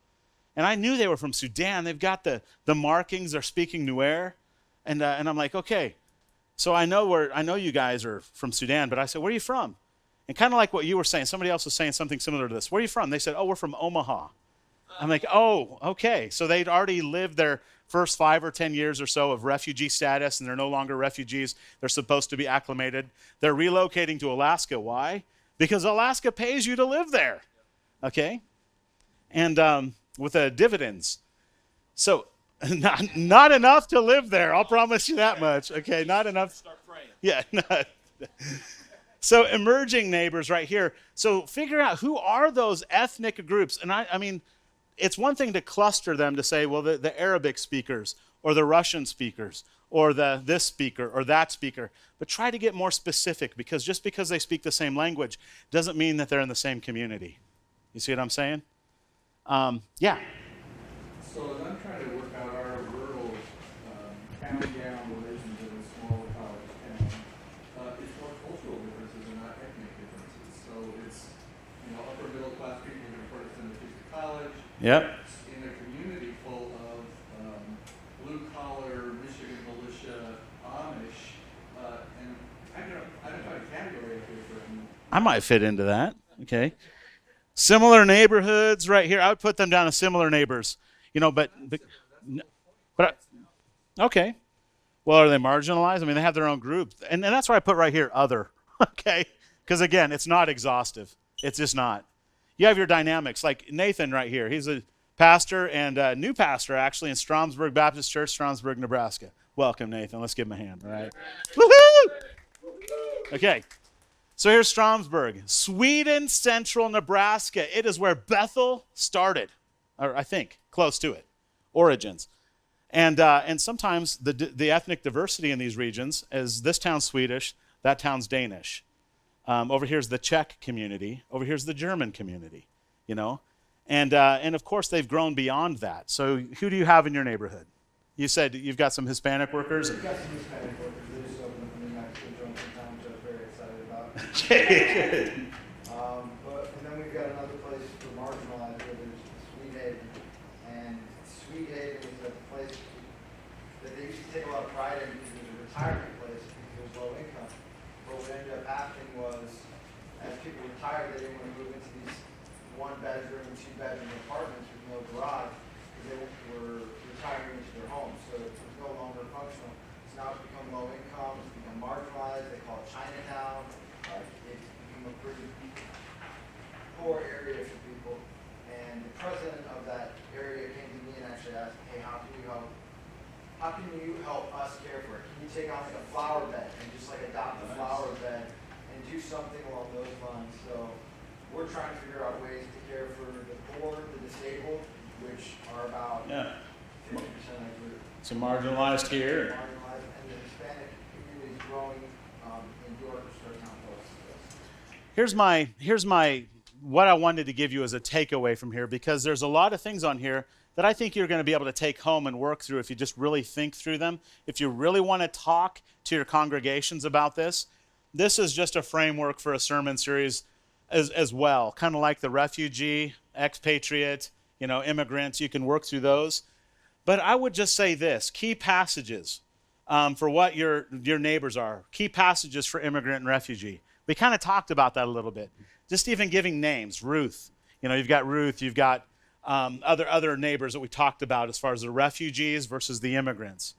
And I knew they were from Sudan. They've got the markings. They're speaking Nuer, and I'm like, okay. So I know you guys are from Sudan, but I said, where are you from? And kind of like what you were saying, somebody else was saying something similar to this. Where are you from? They said, oh, we're from Omaha. I'm like, oh, okay. So they'd already lived their first 5 or 10 years or so of refugee status, and they're no longer refugees. They're supposed to be acclimated. They're relocating to Alaska. Why? Because Alaska pays you to live there, okay? And with dividends. So not enough to live there. I'll promise you that much. Okay, not enough. Start praying. Yeah. So emerging neighbors right here. So figure out who are those ethnic groups. And I mean, it's one thing to cluster them to say, well, the Arabic speakers or the Russian speakers or this speaker or that speaker. But try to get more specific, because just because they speak the same language doesn't mean that they're in the same community. You see what I'm saying? Yeah. So as I'm trying to work out our rural town-gown relations in a small college town, it's more cultural differences and not ethnic differences. So it's, upper middle class people who can afford to send their kids to college. Yep. In a community full of blue-collar, Michigan militia, Amish, and I don't find a category up here for them. I might fit into that. Okay. Similar neighborhoods right here. I would put them down as similar neighbors. But okay. Well, are they marginalized? I mean, they have their own group. And that's why I put right here, other. Okay. Because again, it's not exhaustive. It's just not. You have your dynamics. Like Nathan right here. He's a pastor and a new pastor, actually, in Stromsburg Baptist Church, Stromsburg, Nebraska. Welcome, Nathan. Let's give him a hand, all right? Woohoo! Okay. So here's Stromsburg, Sweden, central Nebraska. It is where Bethel started, or I think, close to it, origins. And sometimes the ethnic diversity in these regions is this town's Swedish, that town's Danish. Over here's the Czech community. Over here's the German community, And of course, they've grown beyond that. So who do you have in your neighborhood? You said you've got some Hispanic workers? We've got some Hispanic workers. They just opened up a new Mexican joint in town, which I was very excited about. And then we've got another place for marginalized livers, Sweet Haven. And Sweet Haven is a place that they used to take a lot of pride in because it was a retirement place because it was low income. But what ended up happening was, as people retired, they didn't want to move into these 1-bedroom, 2-bedroom apartments with no garage because they were retiring into their homes. So it was no longer functional. So now it's become low income, it's become marginalized. They call it Chinatown. It's become a pretty ask, hey, how can you help? How can you help us care for it? Can you take on like a flower bed and just like adopt a flower bed and do something along those lines? So we're trying to figure out ways to care for the poor, the disabled, which are about 50% of the group. So marginalized here. Marginalized, and the Hispanic community is growing in York, starting out close to this. Here's my what I wanted to give you as a takeaway from here, because there's a lot of things on here that I think you're going to be able to take home and work through if you just really think through them. If you really want to talk to your congregations about this is just a framework for a sermon series as well, kind of like the refugee, expatriate, immigrants. You can work through those. But I would just say this, key passages for what your neighbors are, key passages for immigrant and refugee. We kind of talked about that a little bit. Just even giving names, Ruth. You've got Ruth, you've got other neighbors that we talked about as far as the refugees versus the immigrants.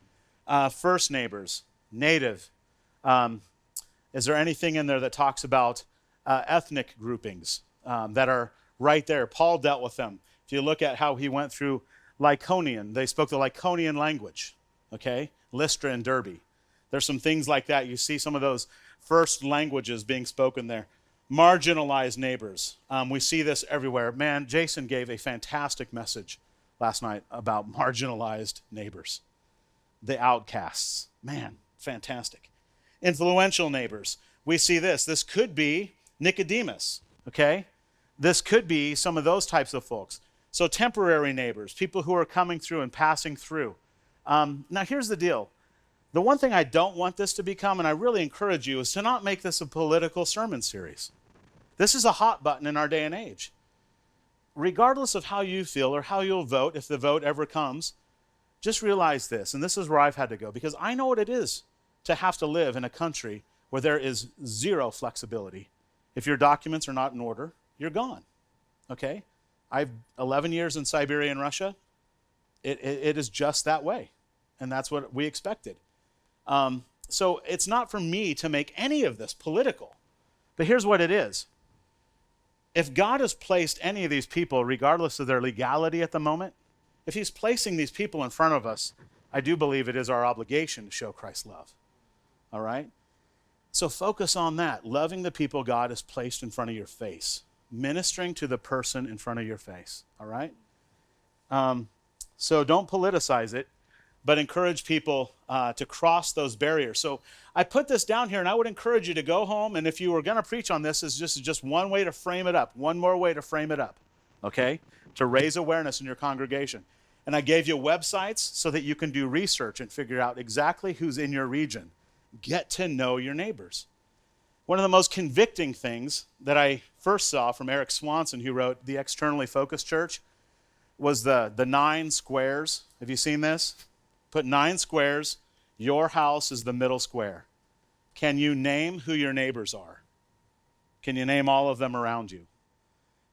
First neighbors, native. Is there anything in there that talks about ethnic groupings that are right there? Paul dealt with them. If you look at how he went through Lycaonian, they spoke the Lycaonian language, okay? Lystra and Derbe. There's some things like that. You see some of those first languages being spoken there. Marginalized neighbors. We see this everywhere. Man, Jason gave a fantastic message last night about marginalized neighbors, the outcasts. Man, fantastic. Influential neighbors. We see this. This could be Nicodemus, okay? This could be some of those types of folks. So temporary neighbors, people who are coming through and passing through. Now, here's the deal. The one thing I don't want this to become, and I really encourage you, is to not make this a political sermon series. This is a hot button in our day and age. Regardless of how you feel or how you'll vote, if the vote ever comes, just realize this, and this is where I've had to go, because I know what it is to have to live in a country where there is zero flexibility. If your documents are not in order, you're gone, okay? I've 11 years in Siberia and Russia. It is just that way, and that's what we expected. So it's not for me to make any of this political, but here's what it is. If God has placed any of these people, regardless of their legality at the moment, if he's placing these people in front of us, I do believe it is our obligation to show Christ's love, all right? So focus on that, loving the people God has placed in front of your face, ministering to the person in front of your face, all right? So don't politicize it, but encourage people to cross those barriers. So I put this down here, and I would encourage you to go home, and if you were going to preach on this, is just one way to frame it up, one more way to frame it up, okay, to raise awareness in your congregation. And I gave you websites so that you can do research and figure out exactly who's in your region. Get to know your neighbors. One of the most convicting things that I first saw from Eric Swanson, who wrote The Externally Focused Church, was the 9 squares. Have you seen this? Put 9 squares. Your house is the middle square. Can you name who your neighbors are? Can you name all of them around you?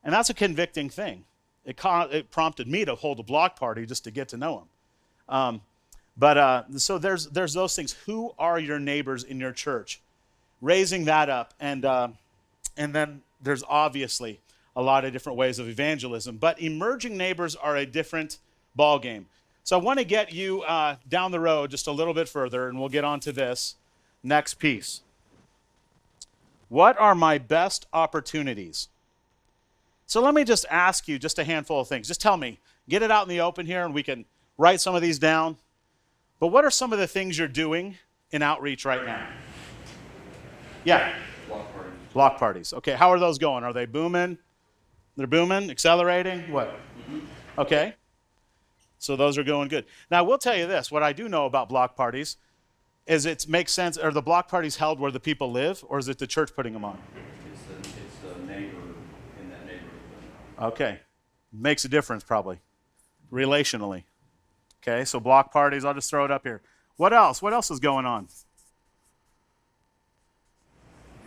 And that's a convicting thing. It prompted me to hold a block party just to get to know them. So there's those things. Who are your neighbors in your church? Raising that up, and then there's obviously a lot of different ways of evangelism. But emerging neighbors are a different ballgame. So I want to get you down the road just a little bit further, and we'll get on to this next piece. What are my best opportunities? So let me just ask you just a handful of things. Just tell me. Get it out in the open here, and we can write some of these down. But what are some of the things you're doing in outreach right now? Yeah. Block parties. Block parties. Okay, how are those going? Are they booming? They're booming, accelerating? What? Mm-hmm. Okay. So those are going good. Now, I will tell you this. What I do know about block parties is it makes sense. Are the block parties held where the people live, or is it the church putting them on? It's the neighbor in that neighborhood. Okay. Makes a difference, probably, relationally. Okay, so block parties, I'll just throw it up here. What else? What else is going on?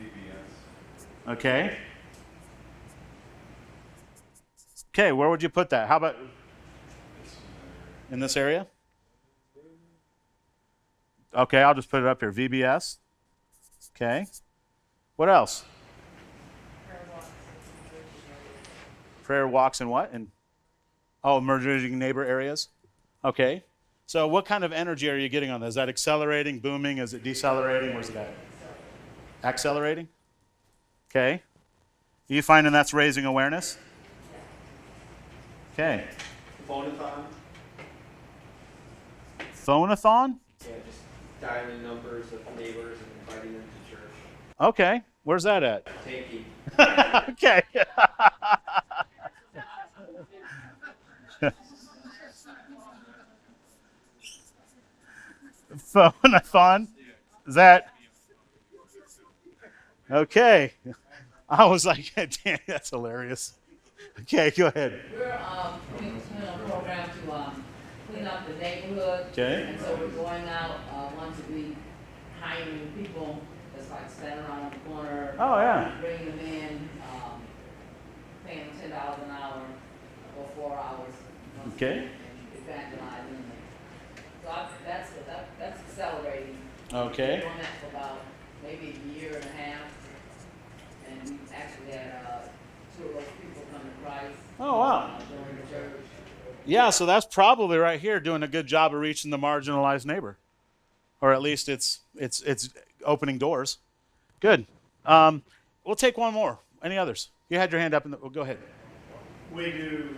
VBS. Okay. Okay, where would you put that? How about in this area? Okay, I'll just put it up here. VBS. Okay. What else? Prayer walks and what? And emerging neighbor areas. Okay. So what kind of energy are you getting on that? Is that accelerating, booming? Is it decelerating? Where's it at? Accelerating? Okay. Are you finding that's raising awareness? Okay. Phonathon? Phonathon? Yeah, just dialing numbers of neighbors and inviting them to church. Okay. Where's that at? Tanky. Okay. Phonathon? Is that? Okay. I was like, damn, that's hilarious. Okay, go ahead. We're putting a program to clean up the neighborhood. Okay. And so we're going out once a week, hiring people that's like standing around on the corner. Oh, yeah. Bringing them in, paying them $10 an hour or 4 hours. Okay. And evangelizing them. So that's accelerating. Okay. We're doing that for about maybe a year and a half. And we actually had 2 of those people come to Christ. Oh, wow. During the church. Yeah, so that's probably right here doing a good job of reaching the marginalized neighbor. Or at least it's opening doors. Good. We'll take one more. Any others? You had your hand up. Well, go ahead. We do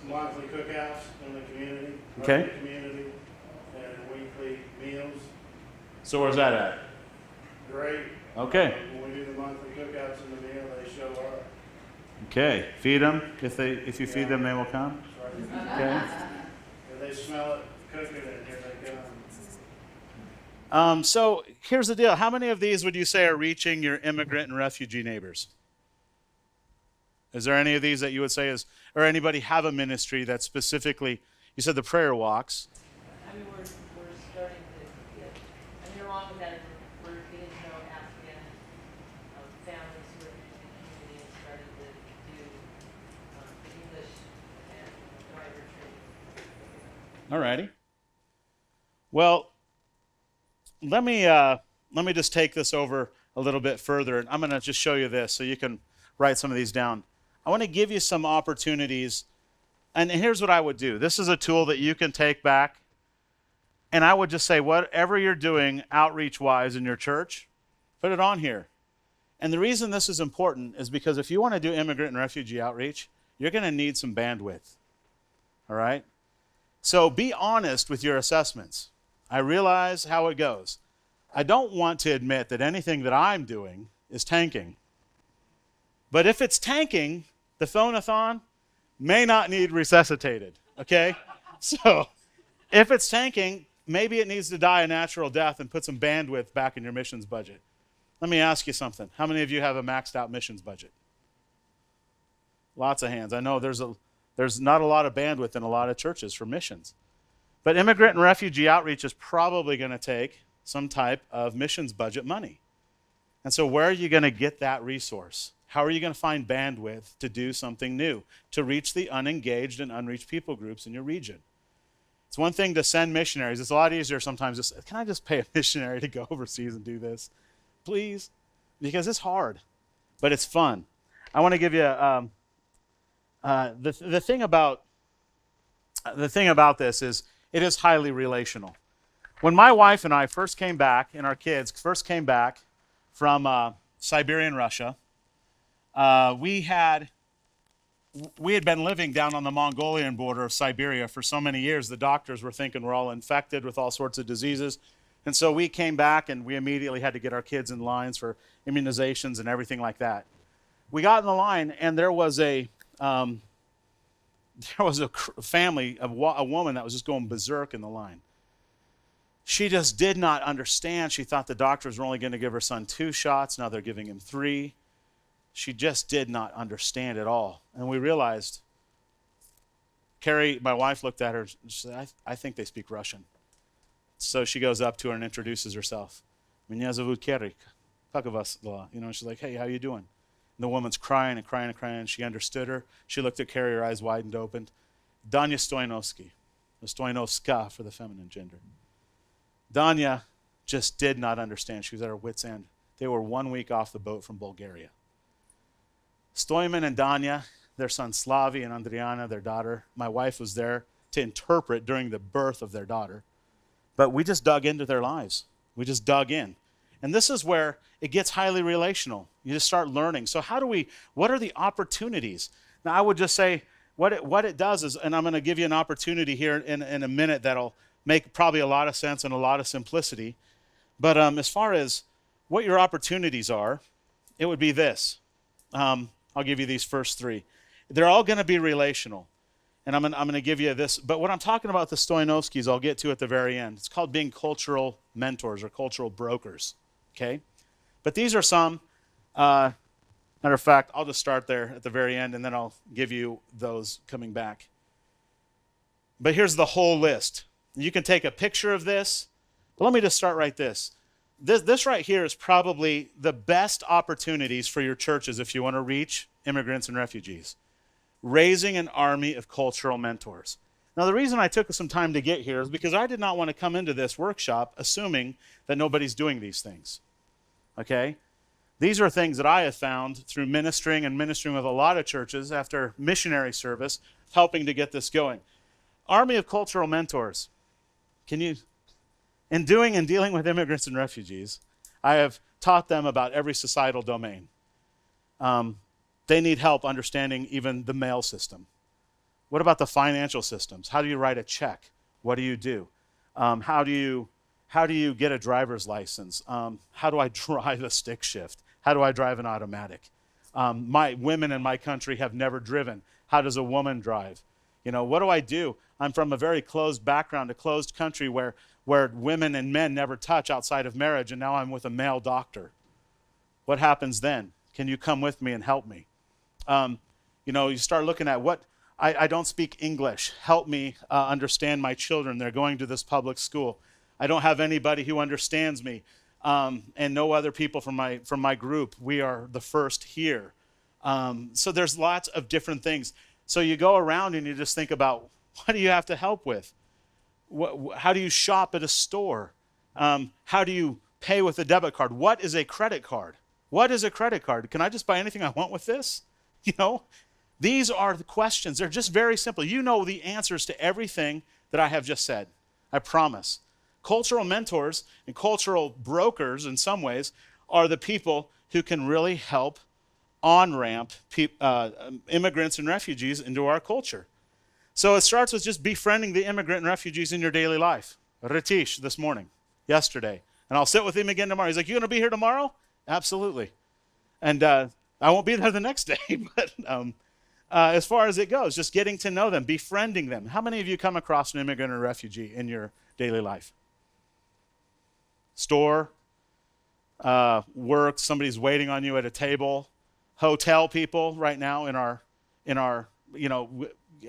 monthly cookouts in the community. Okay. The community, and weekly meals. So where's that at? Great. Okay. When we do the monthly cookouts in the meal, they show up. Okay. Feed them. If you feed them, they will come. That's right. Okay. If they smell it cooking, and here they come. So here's the deal. How many of these would you say are reaching your immigrant and refugee neighbors? Is there any of these that you would say or anybody have a ministry that specifically, you said the prayer walks. I mean, we're starting to get, I mean, along with that, we're getting to know African families who are in the community and starting to do English and driver training. All righty. Well, let me just take this over a little bit further, and I'm going to just show you this so you can write some of these down. I want to give you some opportunities, and here's what I would do. This is a tool that you can take back, and I would just say whatever you're doing outreach-wise in your church, put it on here. And the reason this is important is because if you want to do immigrant and refugee outreach, you're going to need some bandwidth. All right? So be honest with your assessments. I realize how it goes. I don't want to admit that anything that I'm doing is tanking. But if it's tanking, the phonathon may not need resuscitated, okay? So if it's tanking, maybe it needs to die a natural death and put some bandwidth back in your missions budget. Let me ask you something. How many of you have a maxed out missions budget? Lots of hands. I know there's not a lot of bandwidth in a lot of churches for missions. But immigrant and refugee outreach is probably going to take some type of missions budget money. And so where are you going to get that resource? How are you going to find bandwidth to do something new, to reach the unengaged and unreached people groups in your region? It's one thing to send missionaries. It's a lot easier sometimes to say, can I just pay a missionary to go overseas and do this? Please? Because it's hard, but it's fun. I want to give you the thing about this is it is highly relational. When my wife and I first came back, and our kids first came back from Siberian Russia, we had been living down on the Mongolian border of Siberia for so many years. The doctors were thinking we're all infected with all sorts of diseases. And so we came back and we immediately had to get our kids in lines for immunizations and everything like that. We got in the line and there was a family, a woman that was just going berserk in the line. She just did not understand. She thought the doctors were only going to give her son 2 shots. Now they're giving him 3. She just did not understand at all. And we realized, Carrie, my wife, looked at her and she said, I think they speak Russian. So she goes up to her and introduces herself. Меня зовут Carrie. Как у вас дела? You know, she's like, hey, how you doing? And the woman's crying and crying and crying. She understood her. She looked at Carrie, her eyes widened open. Danya Stoyanovsky. Stoyanovska for the feminine gender. Danya just did not understand. She was at her wit's end. They were 1 week off the boat from Bulgaria. Stoyman and Danya, their son Slavi and Andriana, their daughter. My wife was there to interpret during the birth of their daughter. But we just dug into their lives. We just dug in. And this is where it gets highly relational. You just start learning. So what are the opportunities? Now, I would just say what it does is, and I'm going to give you an opportunity here in a minute that'll make probably a lot of sense and a lot of simplicity. But as far as what your opportunities are, it would be this. I'll give you these first three. They're all going to be relational. And I'm going to give you this. But what I'm talking about, the Stoyanovskis, I'll get to at the very end. It's called being cultural mentors or cultural brokers. Okay? But these are some. Matter of fact, I'll just start there at the very end, and then I'll give you those coming back. But here's the whole list. You can take a picture of this. But let me just start right this. This right here is probably the best opportunities for your churches if you want to reach immigrants and refugees. Raising an army of cultural mentors. Now, the reason I took some time to get here is because I did not want to come into this workshop assuming that nobody's doing these things. Okay? These are things that I have found through ministering with a lot of churches after missionary service, helping to get this going. Army of cultural mentors. In doing and dealing with immigrants and refugees, I have taught them about every societal domain. They need help understanding even the mail system. What about the financial systems? How do you write a check? What do you do? How do you get a driver's license? How do I drive a stick shift? How do I drive an automatic? My women in my country have never driven. How does a woman drive? What do I do? I'm from a very closed background, a closed country where women and men never touch outside of marriage, and now I'm with a male doctor. What happens then? Can you come with me and help me? You start looking at I don't speak English. Help me understand my children. They're going to this public school. I don't have anybody who understands me, and no other people from my group. We are the first here. So there's lots of different things. So you go around and you just think about, what do you have to help with? How do you shop at a store? How do you pay with a debit card? What is a credit card? What is a credit card? Can I just buy anything I want with this? These are the questions. They're just very simple. You know the answers to everything that I have just said. I promise. Cultural mentors and cultural brokers, in some ways, are the people who can really help on-ramp immigrants and refugees into our culture. So it starts with just befriending the immigrant and refugees in your daily life. Ritish this morning, yesterday. And I'll sit with him again tomorrow. He's like, you going to be here tomorrow? Absolutely. And I won't be there the next day, but as far as it goes, just getting to know them, befriending them. How many of you come across an immigrant or refugee in your daily life? Store, work, somebody's waiting on you at a table, hotel people right now in our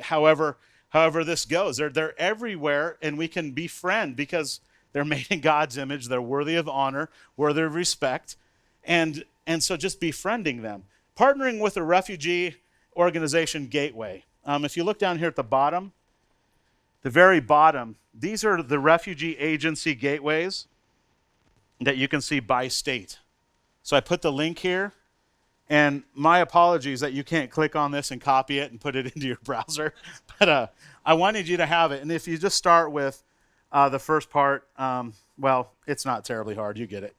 however this goes. They're everywhere, and we can befriend because they're made in God's image. They're worthy of honor, worthy of respect, and so just befriending them. Partnering with a refugee organization, Gateway. If you look down here at the bottom, the very bottom, these are the refugee agency gateways that you can see by state. So I put the link here, and my apologies that you can't click on this and copy it and put it into your browser, but I wanted you to have it. And if you just start with the first part, it's not terribly hard. You get it.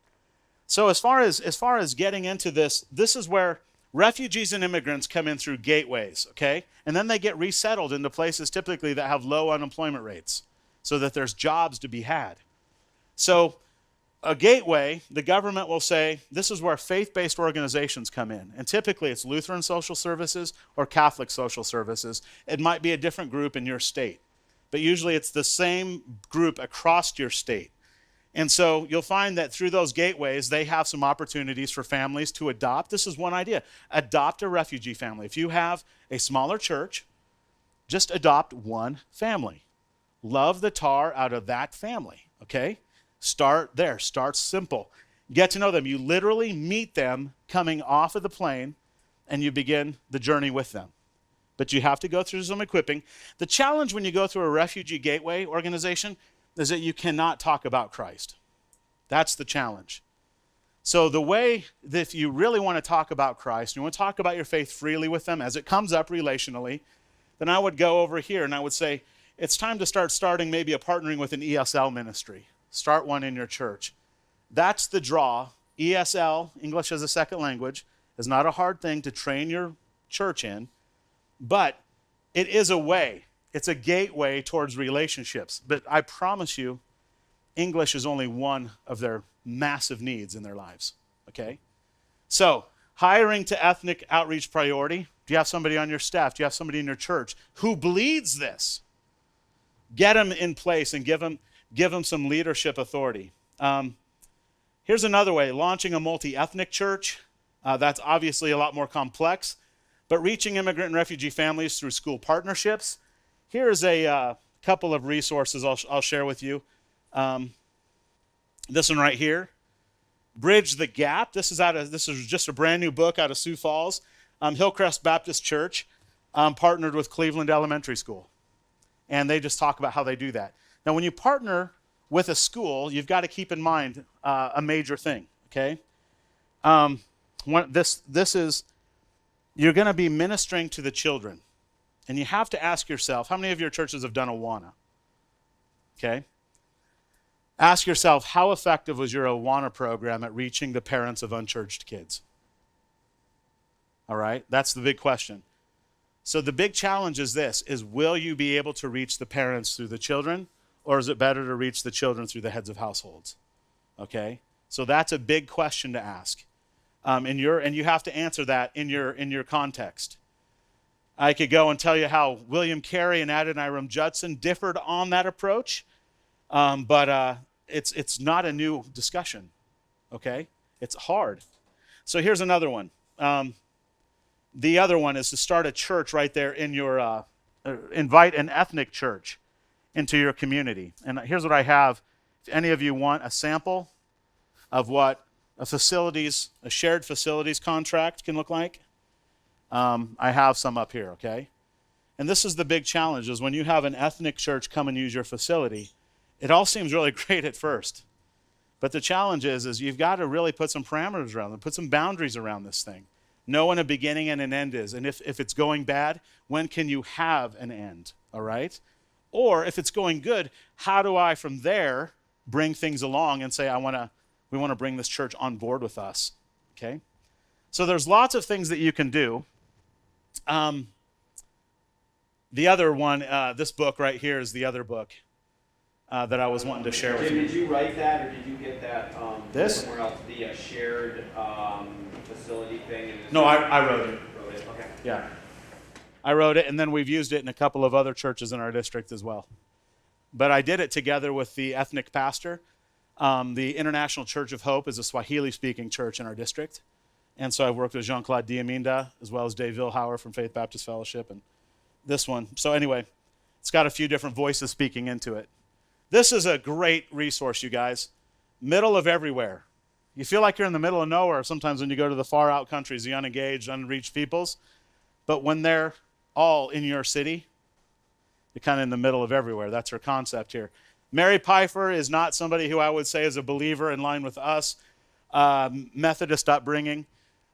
So as far as getting into this is where refugees and immigrants come in through gateways, okay? And then they get resettled into places typically that have low unemployment rates so that there's jobs to be had. So a gateway, the government will say, this is where faith-based organizations come in. And typically it's Lutheran social services or Catholic social services. It might be a different group in your state, but usually it's the same group across your state. And so you'll find that through those gateways, they have some opportunities for families to adopt. This is one idea. Adopt a refugee family. If you have a smaller church, just adopt one family. Love the tar out of that family, okay? Start there. Start simple. Get to know them. You literally meet them coming off of the plane, and you begin the journey with them. But you have to go through some equipping. The challenge when you go through a refugee gateway organization is that you cannot talk about Christ. That's the challenge. So the way that if you really want to talk about Christ, you want to talk about your faith freely with them as it comes up relationally, then I would go over here and I would say, it's time to starting maybe a partnering with an ESL ministry. Start one in your church. That's the draw. ESL, English as a second language, is not a hard thing to train your church in, but it is a way. It's a gateway towards relationships. But I promise you, English is only one of their massive needs in their lives, okay? So, hiring to ethnic outreach priority. Do you have somebody on your staff? Do you have somebody in your church who bleeds this? Get them in place and give them some leadership authority. Here's another way, launching a multi-ethnic church. That's obviously a lot more complex, but reaching immigrant and refugee families through school partnerships. Here's a couple of resources I'll share with you. This one right here, Bridge the Gap. This is just a brand new book out of Sioux Falls. Hillcrest Baptist Church partnered with Cleveland Elementary School, and they just talk about how they do that. Now, when you partner with a school, you've got to keep in mind a major thing, okay? This is, you're going to be ministering to the children, and you have to ask yourself, how many of your churches have done Awana? Okay? Ask yourself, how effective was your Awana program at reaching the parents of unchurched kids? All right? That's the big question. So the big challenge is this, is will you be able to reach the parents through the children, or is it better to reach the children through the heads of households? Okay? So that's a big question to ask. And you have to answer that in your context. I could go and tell you how William Carey and Adoniram Judson differed on that approach, but it's not a new discussion, okay? It's hard. So here's another one. The other one is to start a church right there in your, invite an ethnic church into your community. And here's what I have. If any of you want a sample of what a shared facilities contract can look like, I have some up here, okay? And this is the big challenge, is when you have an ethnic church come and use your facility, it all seems really great at first. But the challenge is you've got to really put some parameters around it, put some boundaries around this thing. Know when a beginning and an end is. And if it's going bad, when can you have an end, all right? Or if it's going good, how do I from there bring things along and say, we want to bring this church on board with us, okay? So there's lots of things that you can do. The other one, this book right here is the other book that I was wanting to share with you. Did you write that, or did you get that This? somewhere else, the shared facility thing? No, I wrote it. Wrote it, okay. Yeah. I wrote it, and then we've used it in a couple of other churches in our district as well. But I did it together with the ethnic pastor. The International Church of Hope is a Swahili-speaking church in our district. And so I've worked with Jean-Claude Diaminda, as well as Dave Vilhauer from Faith Baptist Fellowship, and this one. So anyway, it's got a few different voices speaking into it. This is a great resource, you guys. Middle of everywhere. You feel like you're in the middle of nowhere sometimes when you go to the far out countries, the unengaged, unreached peoples. But when they're all in your city, you're kind of in the middle of everywhere. That's her concept here. Mary Pfeiffer is not somebody who I would say is a believer in line with us, Methodist upbringing.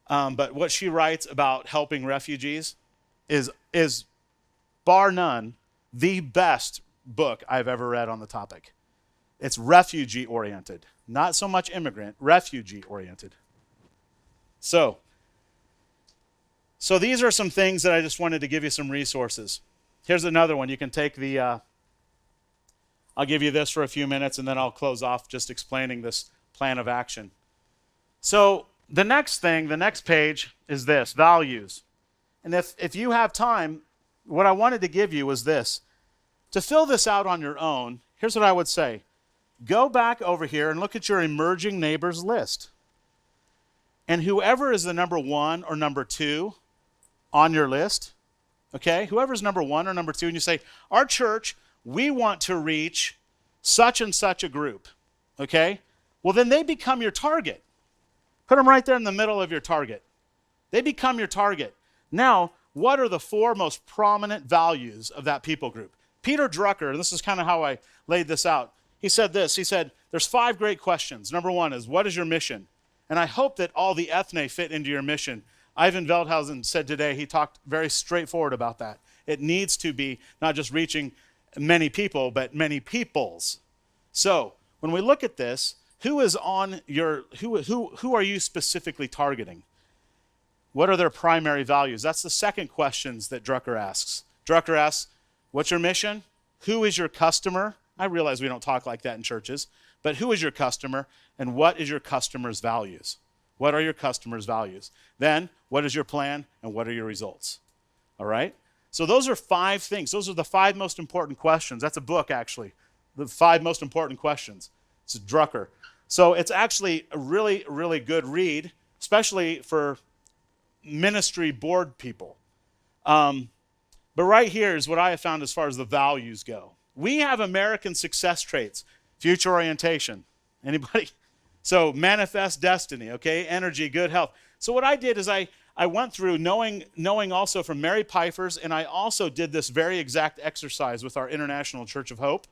But what she writes about helping refugees is bar none the best book I've ever read on the topic. It's refugee-oriented, not so much immigrant, refugee-oriented. So these are some things that I just wanted to give you some resources. Here's another one. You can take the, I'll give you this for a few minutes, and then I'll close off just explaining this plan of action. So the next thing, the next page is this, values. And if you have time, what I wanted to give you was this. To fill this out on your own, here's what I would say. Go back over here and look at your emerging neighbors list. And whoever is the number 1 or number 2 on your list, okay, whoever's number 1 or number 2, and you say, our church, we want to reach such and such a group, okay? Well, then they become your target. Put them right there in the middle of your target. They become your target. Now, what are the 4 most prominent values of that people group? Peter Drucker, and this is kind of how I laid this out, he said this. He said, there's 5 great questions. Number 1 is, what is your mission? And I hope that all the ethne fit into your mission. Ivan Veldhausen said today, he talked very straightforward about that. It needs to be not just reaching many people, but many peoples. So when we look at this, who are you specifically targeting? What are their primary values? That's the second questions that Drucker asks. Drucker asks, what's your mission? Who is your customer? I realize we don't talk like that in churches, but who is your customer, and what is your customer's values? What are your customer's values? Then, what is your plan, and what are your results? All right? So those are 5 things. Those are the 5 most important questions. That's a book, actually. The 5 most important questions. It's Drucker. So it's actually a really, really good read, especially for ministry board people. But right here is what I have found as far as the values go. We have American success traits. Future orientation. Anybody? So manifest destiny, okay? Energy, good health. So what I did is I went through knowing also from Mary Pfeiffer's, and I also did this very exact exercise with our International Church of Hope,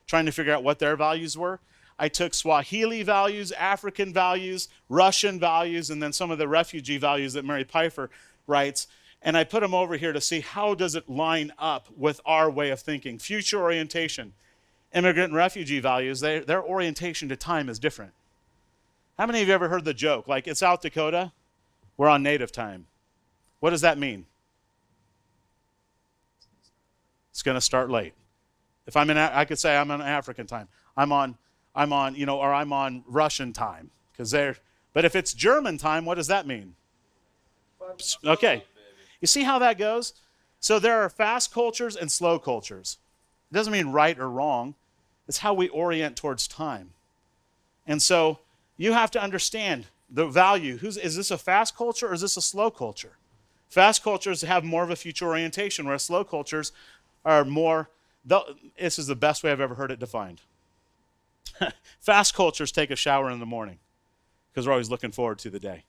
trying to figure out what their values were. I took Swahili values, African values, Russian values, and then some of the refugee values that Mary Pfeiffer writes, and I put them over here to see how does it line up with our way of thinking. Future orientation. Immigrant and refugee values, their orientation to time is different. How many of you ever heard the joke, like, in South Dakota, we're on native time? What does that mean? It's going to start late. If I could say I'm on African time. I'm on Russian time, but if it's German time, what does that mean? Okay. You see how that goes? So there are fast cultures and slow cultures. It doesn't mean right or wrong. It's how we orient towards time. And so you have to understand the value. Is this a fast culture or is this a slow culture? Fast cultures have more of a future orientation, whereas slow cultures are more, this is the best way I've ever heard it defined. Fast cultures take a shower in the morning because we're always looking forward to the day.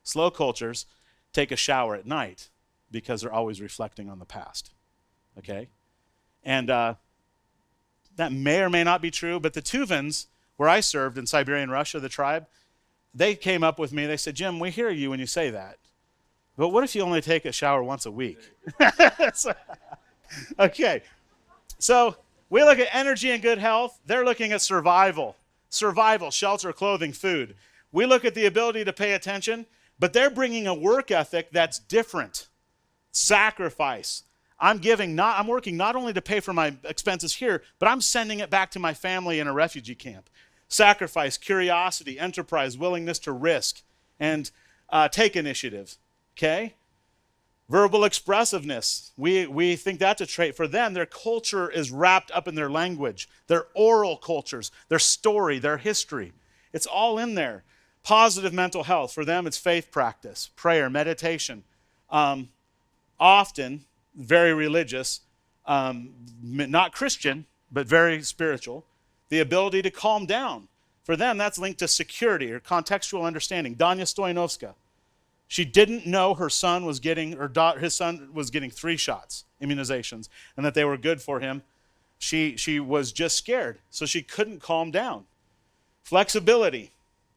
Slow cultures take a shower at night because they're always reflecting on the past. Okay? And that may or may not be true, but the Tuvans, where I served in Siberian Russia, the tribe, they came up with me. They said, Jim, we hear you when you say that, but what if you only take a shower once a week? Okay. So we look at energy and good health. They're looking at survival, shelter, clothing, food. We look at the ability to pay attention, but they're bringing a work ethic that's different. Sacrifice. I'm working not only to pay for my expenses here, but I'm sending it back to my family in a refugee camp. Sacrifice, curiosity, enterprise, willingness to risk, and take initiative. Okay? Verbal expressiveness. We think that's a trait. For them, their culture is wrapped up in their language, their oral cultures, their story, their history. It's all in there. Positive mental health. For them, it's faith practice, prayer, meditation. Often, very religious, not Christian, but very spiritual. The ability to calm down. For them, that's linked to security or contextual understanding. Danya Stoyanovska. She didn't know his son was getting 3 shots, immunizations, and that they were good for him. She was just scared, so she couldn't calm down. Flexibility.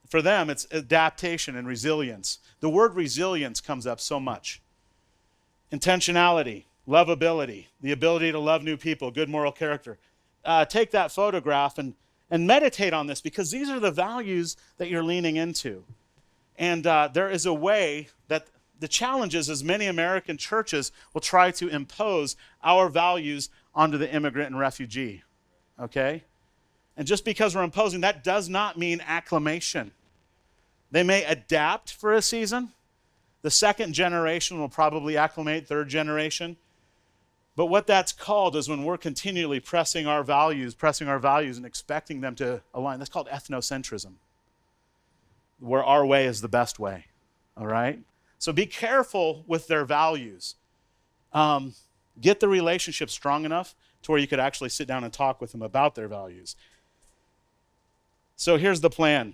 For them, it's adaptation and resilience. The word resilience comes up so much. Intentionality, lovability, the ability to love new people, good moral character. Take that photograph and meditate on this, because these are the values that you're leaning into. And there is a way that the challenge is many American churches will try to impose our values onto the immigrant and refugee, okay? And just because we're imposing, that does not mean acclamation. They may adapt for a season. The second generation will probably acclimate, third generation. But what that's called is when we're continually pressing our values and expecting them to align. That's called ethnocentrism, where our way is the best way, all right? So be careful with their values. Get the relationship strong enough to where you could actually sit down and talk with them about their values. So here's the plan.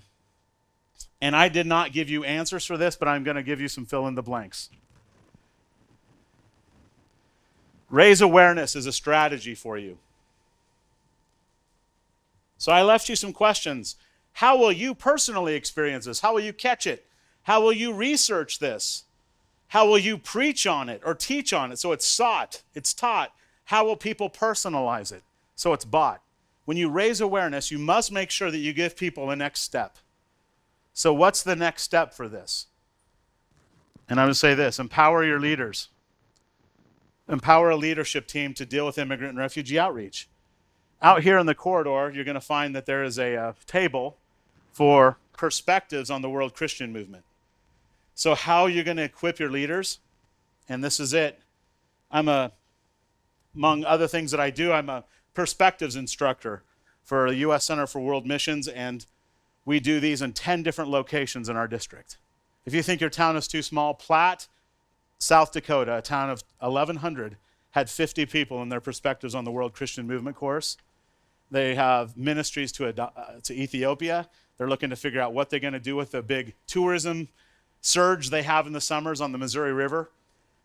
And I did not give you answers for this, but I'm going to give you some fill in the blanks. Raise awareness is a strategy for you. So I left you some questions. How will you personally experience this? How will you catch it? How will you research this? How will you preach on it or teach on it? So it's sought, it's taught. How will people personalize it so it's bought? When you raise awareness, you must make sure that you give people a next step. So what's the next step for this? And I'm going to say this: empower your leaders. Empower a leadership team to deal with immigrant and refugee outreach. Out here in the corridor, you're going to find that there is a table for perspectives on the world Christian movement. So how are you going to equip your leaders? And this is it. Among other things that I do, I'm a perspectives instructor for the U.S. Center for World Missions, and we do these in 10 different locations in our district. If you think your town is too small, Platte, South Dakota, a town of 1,100, had 50 people in their Perspectives on the World Christian Movement course. They have ministries to Ethiopia. They're looking to figure out what they're going to do with the big tourism surge they have in the summers on the Missouri River.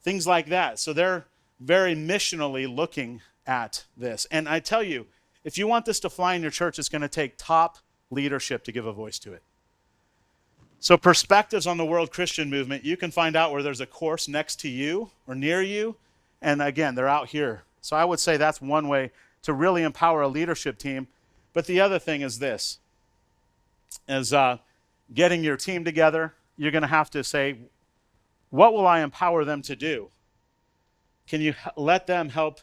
Things like that. So they're very missionally looking at this. And I tell you, if you want this to fly in your church, it's going to take top leadership to give a voice to it. So Perspectives on the World Christian Movement, you can find out where there's a course next to you or near you. And again, they're out here. So I would say that's one way to really empower a leadership team. But the other thing is this, is getting your team together. You're going to have to say, what will I empower them to do? Can you let them help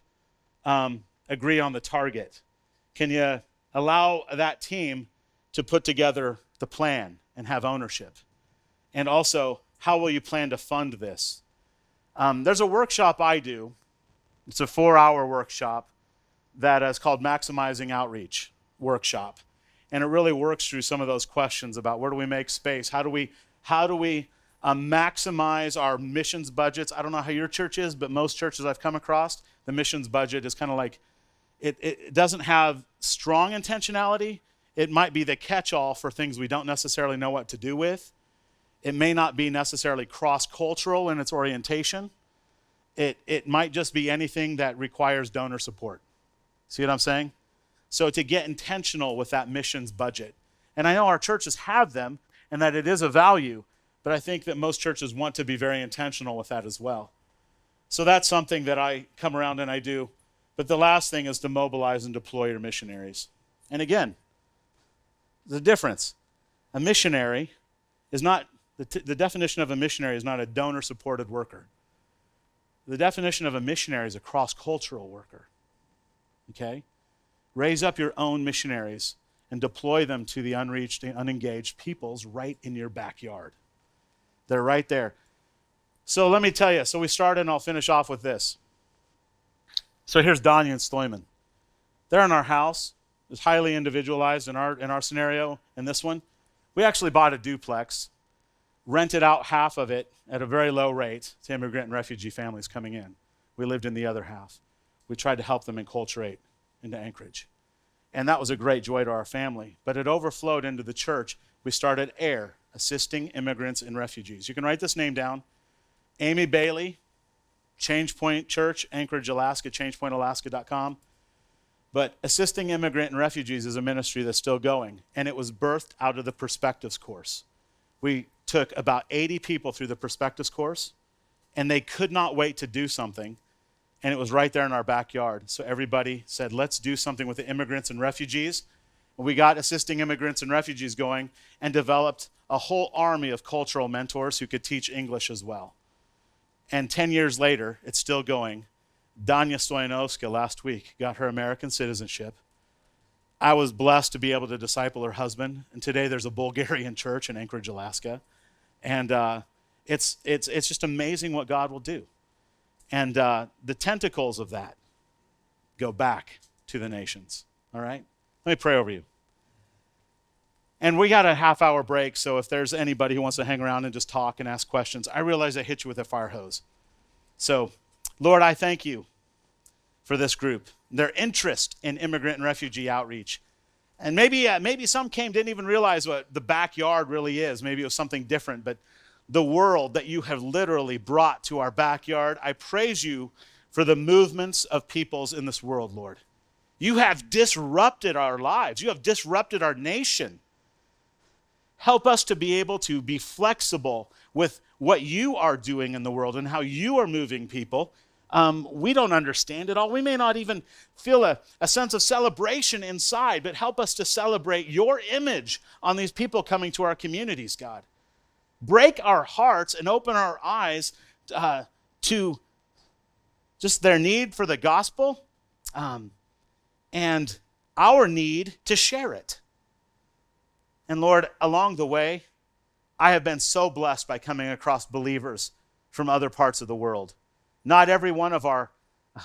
agree on the target? Can you allow that team to put together the plan and have ownership? And also, how will you plan to fund this? There's a workshop I do. It's a 4-hour workshop that is called Maximizing Outreach Workshop. And it really works through some of those questions about where do we make space? How do we maximize our missions budgets? I don't know how your church is, but most churches I've come across, the missions budget is kind of like, it doesn't have strong intentionality. It might be the catch-all for things we don't necessarily know what to do with. It may not be necessarily cross-cultural in its orientation. It might just be anything that requires donor support. See what I'm saying? So to get intentional with that missions budget. And I know our churches have them and that it is a value, but I think that most churches want to be very intentional with that as well. So that's something that I come around and I do. But the last thing is to mobilize and deploy your missionaries. And again, the difference. A missionary is not, the definition of a missionary is not a donor-supported worker. The definition of a missionary is a cross-cultural worker. Okay? Raise up your own missionaries and deploy them to the unreached and unengaged peoples right in your backyard. They're right there. So let me tell you, so we started, and I'll finish off with this. So here's Danya and Stoyman. They're in our house. It's highly individualized in our scenario. In this one, we actually bought a duplex, rented out half of it at a very low rate to immigrant and refugee families coming in. We lived in the other half. We tried to help them enculturate into Anchorage. And that was a great joy to our family. But it overflowed into the church. We started AIR, Assisting Immigrants and Refugees. You can write this name down. Amy Bailey, Change Point Church, Anchorage, Alaska, changepointalaska.com. But Assisting Immigrant and Refugees is a ministry that's still going. And it was birthed out of the Perspectives course. We took about 80 people through the Perspectives course, and they could not wait to do something. And it was right there in our backyard. So everybody said, let's do something with the immigrants and refugees. And we got Assisting Immigrants and Refugees going and developed a whole army of cultural mentors who could teach English as well. And 10 years later, it's still going. Danya Stoyanovska last week got her American citizenship. I was blessed to be able to disciple her husband. And today there's a Bulgarian church in Anchorage, Alaska. And it's just amazing what God will do. And the tentacles of that go back to the nations. All right? Let me pray over you. And we got a half-hour break, so if there's anybody who wants to hang around and just talk and ask questions, I realize I hit you with a fire hose. So, Lord, I thank you for this group, their interest in immigrant and refugee outreach. And maybe some didn't even realize what the backyard really is. Maybe it was something different, but the world that you have literally brought to our backyard, I praise you for the movements of peoples in this world, Lord. You have disrupted our lives. You have disrupted our nation. Help us to be able to be flexible with what you are doing in the world and how you are moving people, We don't understand it all. We may not even feel a sense of celebration inside, but help us to celebrate your image on these people coming to our communities, God. Break our hearts and open our eyes to just their need for the gospel and our need to share it. And Lord, along the way, I have been so blessed by coming across believers from other parts of the world. Not every one of our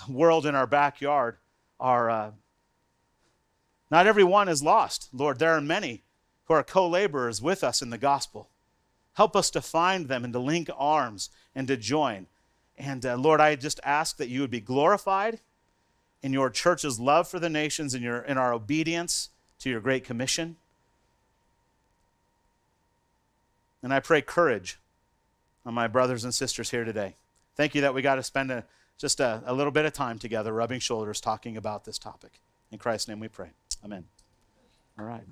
world in our backyard not every one is lost. Lord, there are many who are co-laborers with us in the gospel. Help us to find them and to link arms and to join. And Lord, I just ask that you would be glorified in your church's love for the nations and in our obedience to your great commission. And I pray courage on my brothers and sisters here today. Thank you that we got to spend just a little bit of time together, rubbing shoulders, talking about this topic. In Christ's name we pray. Amen. All right.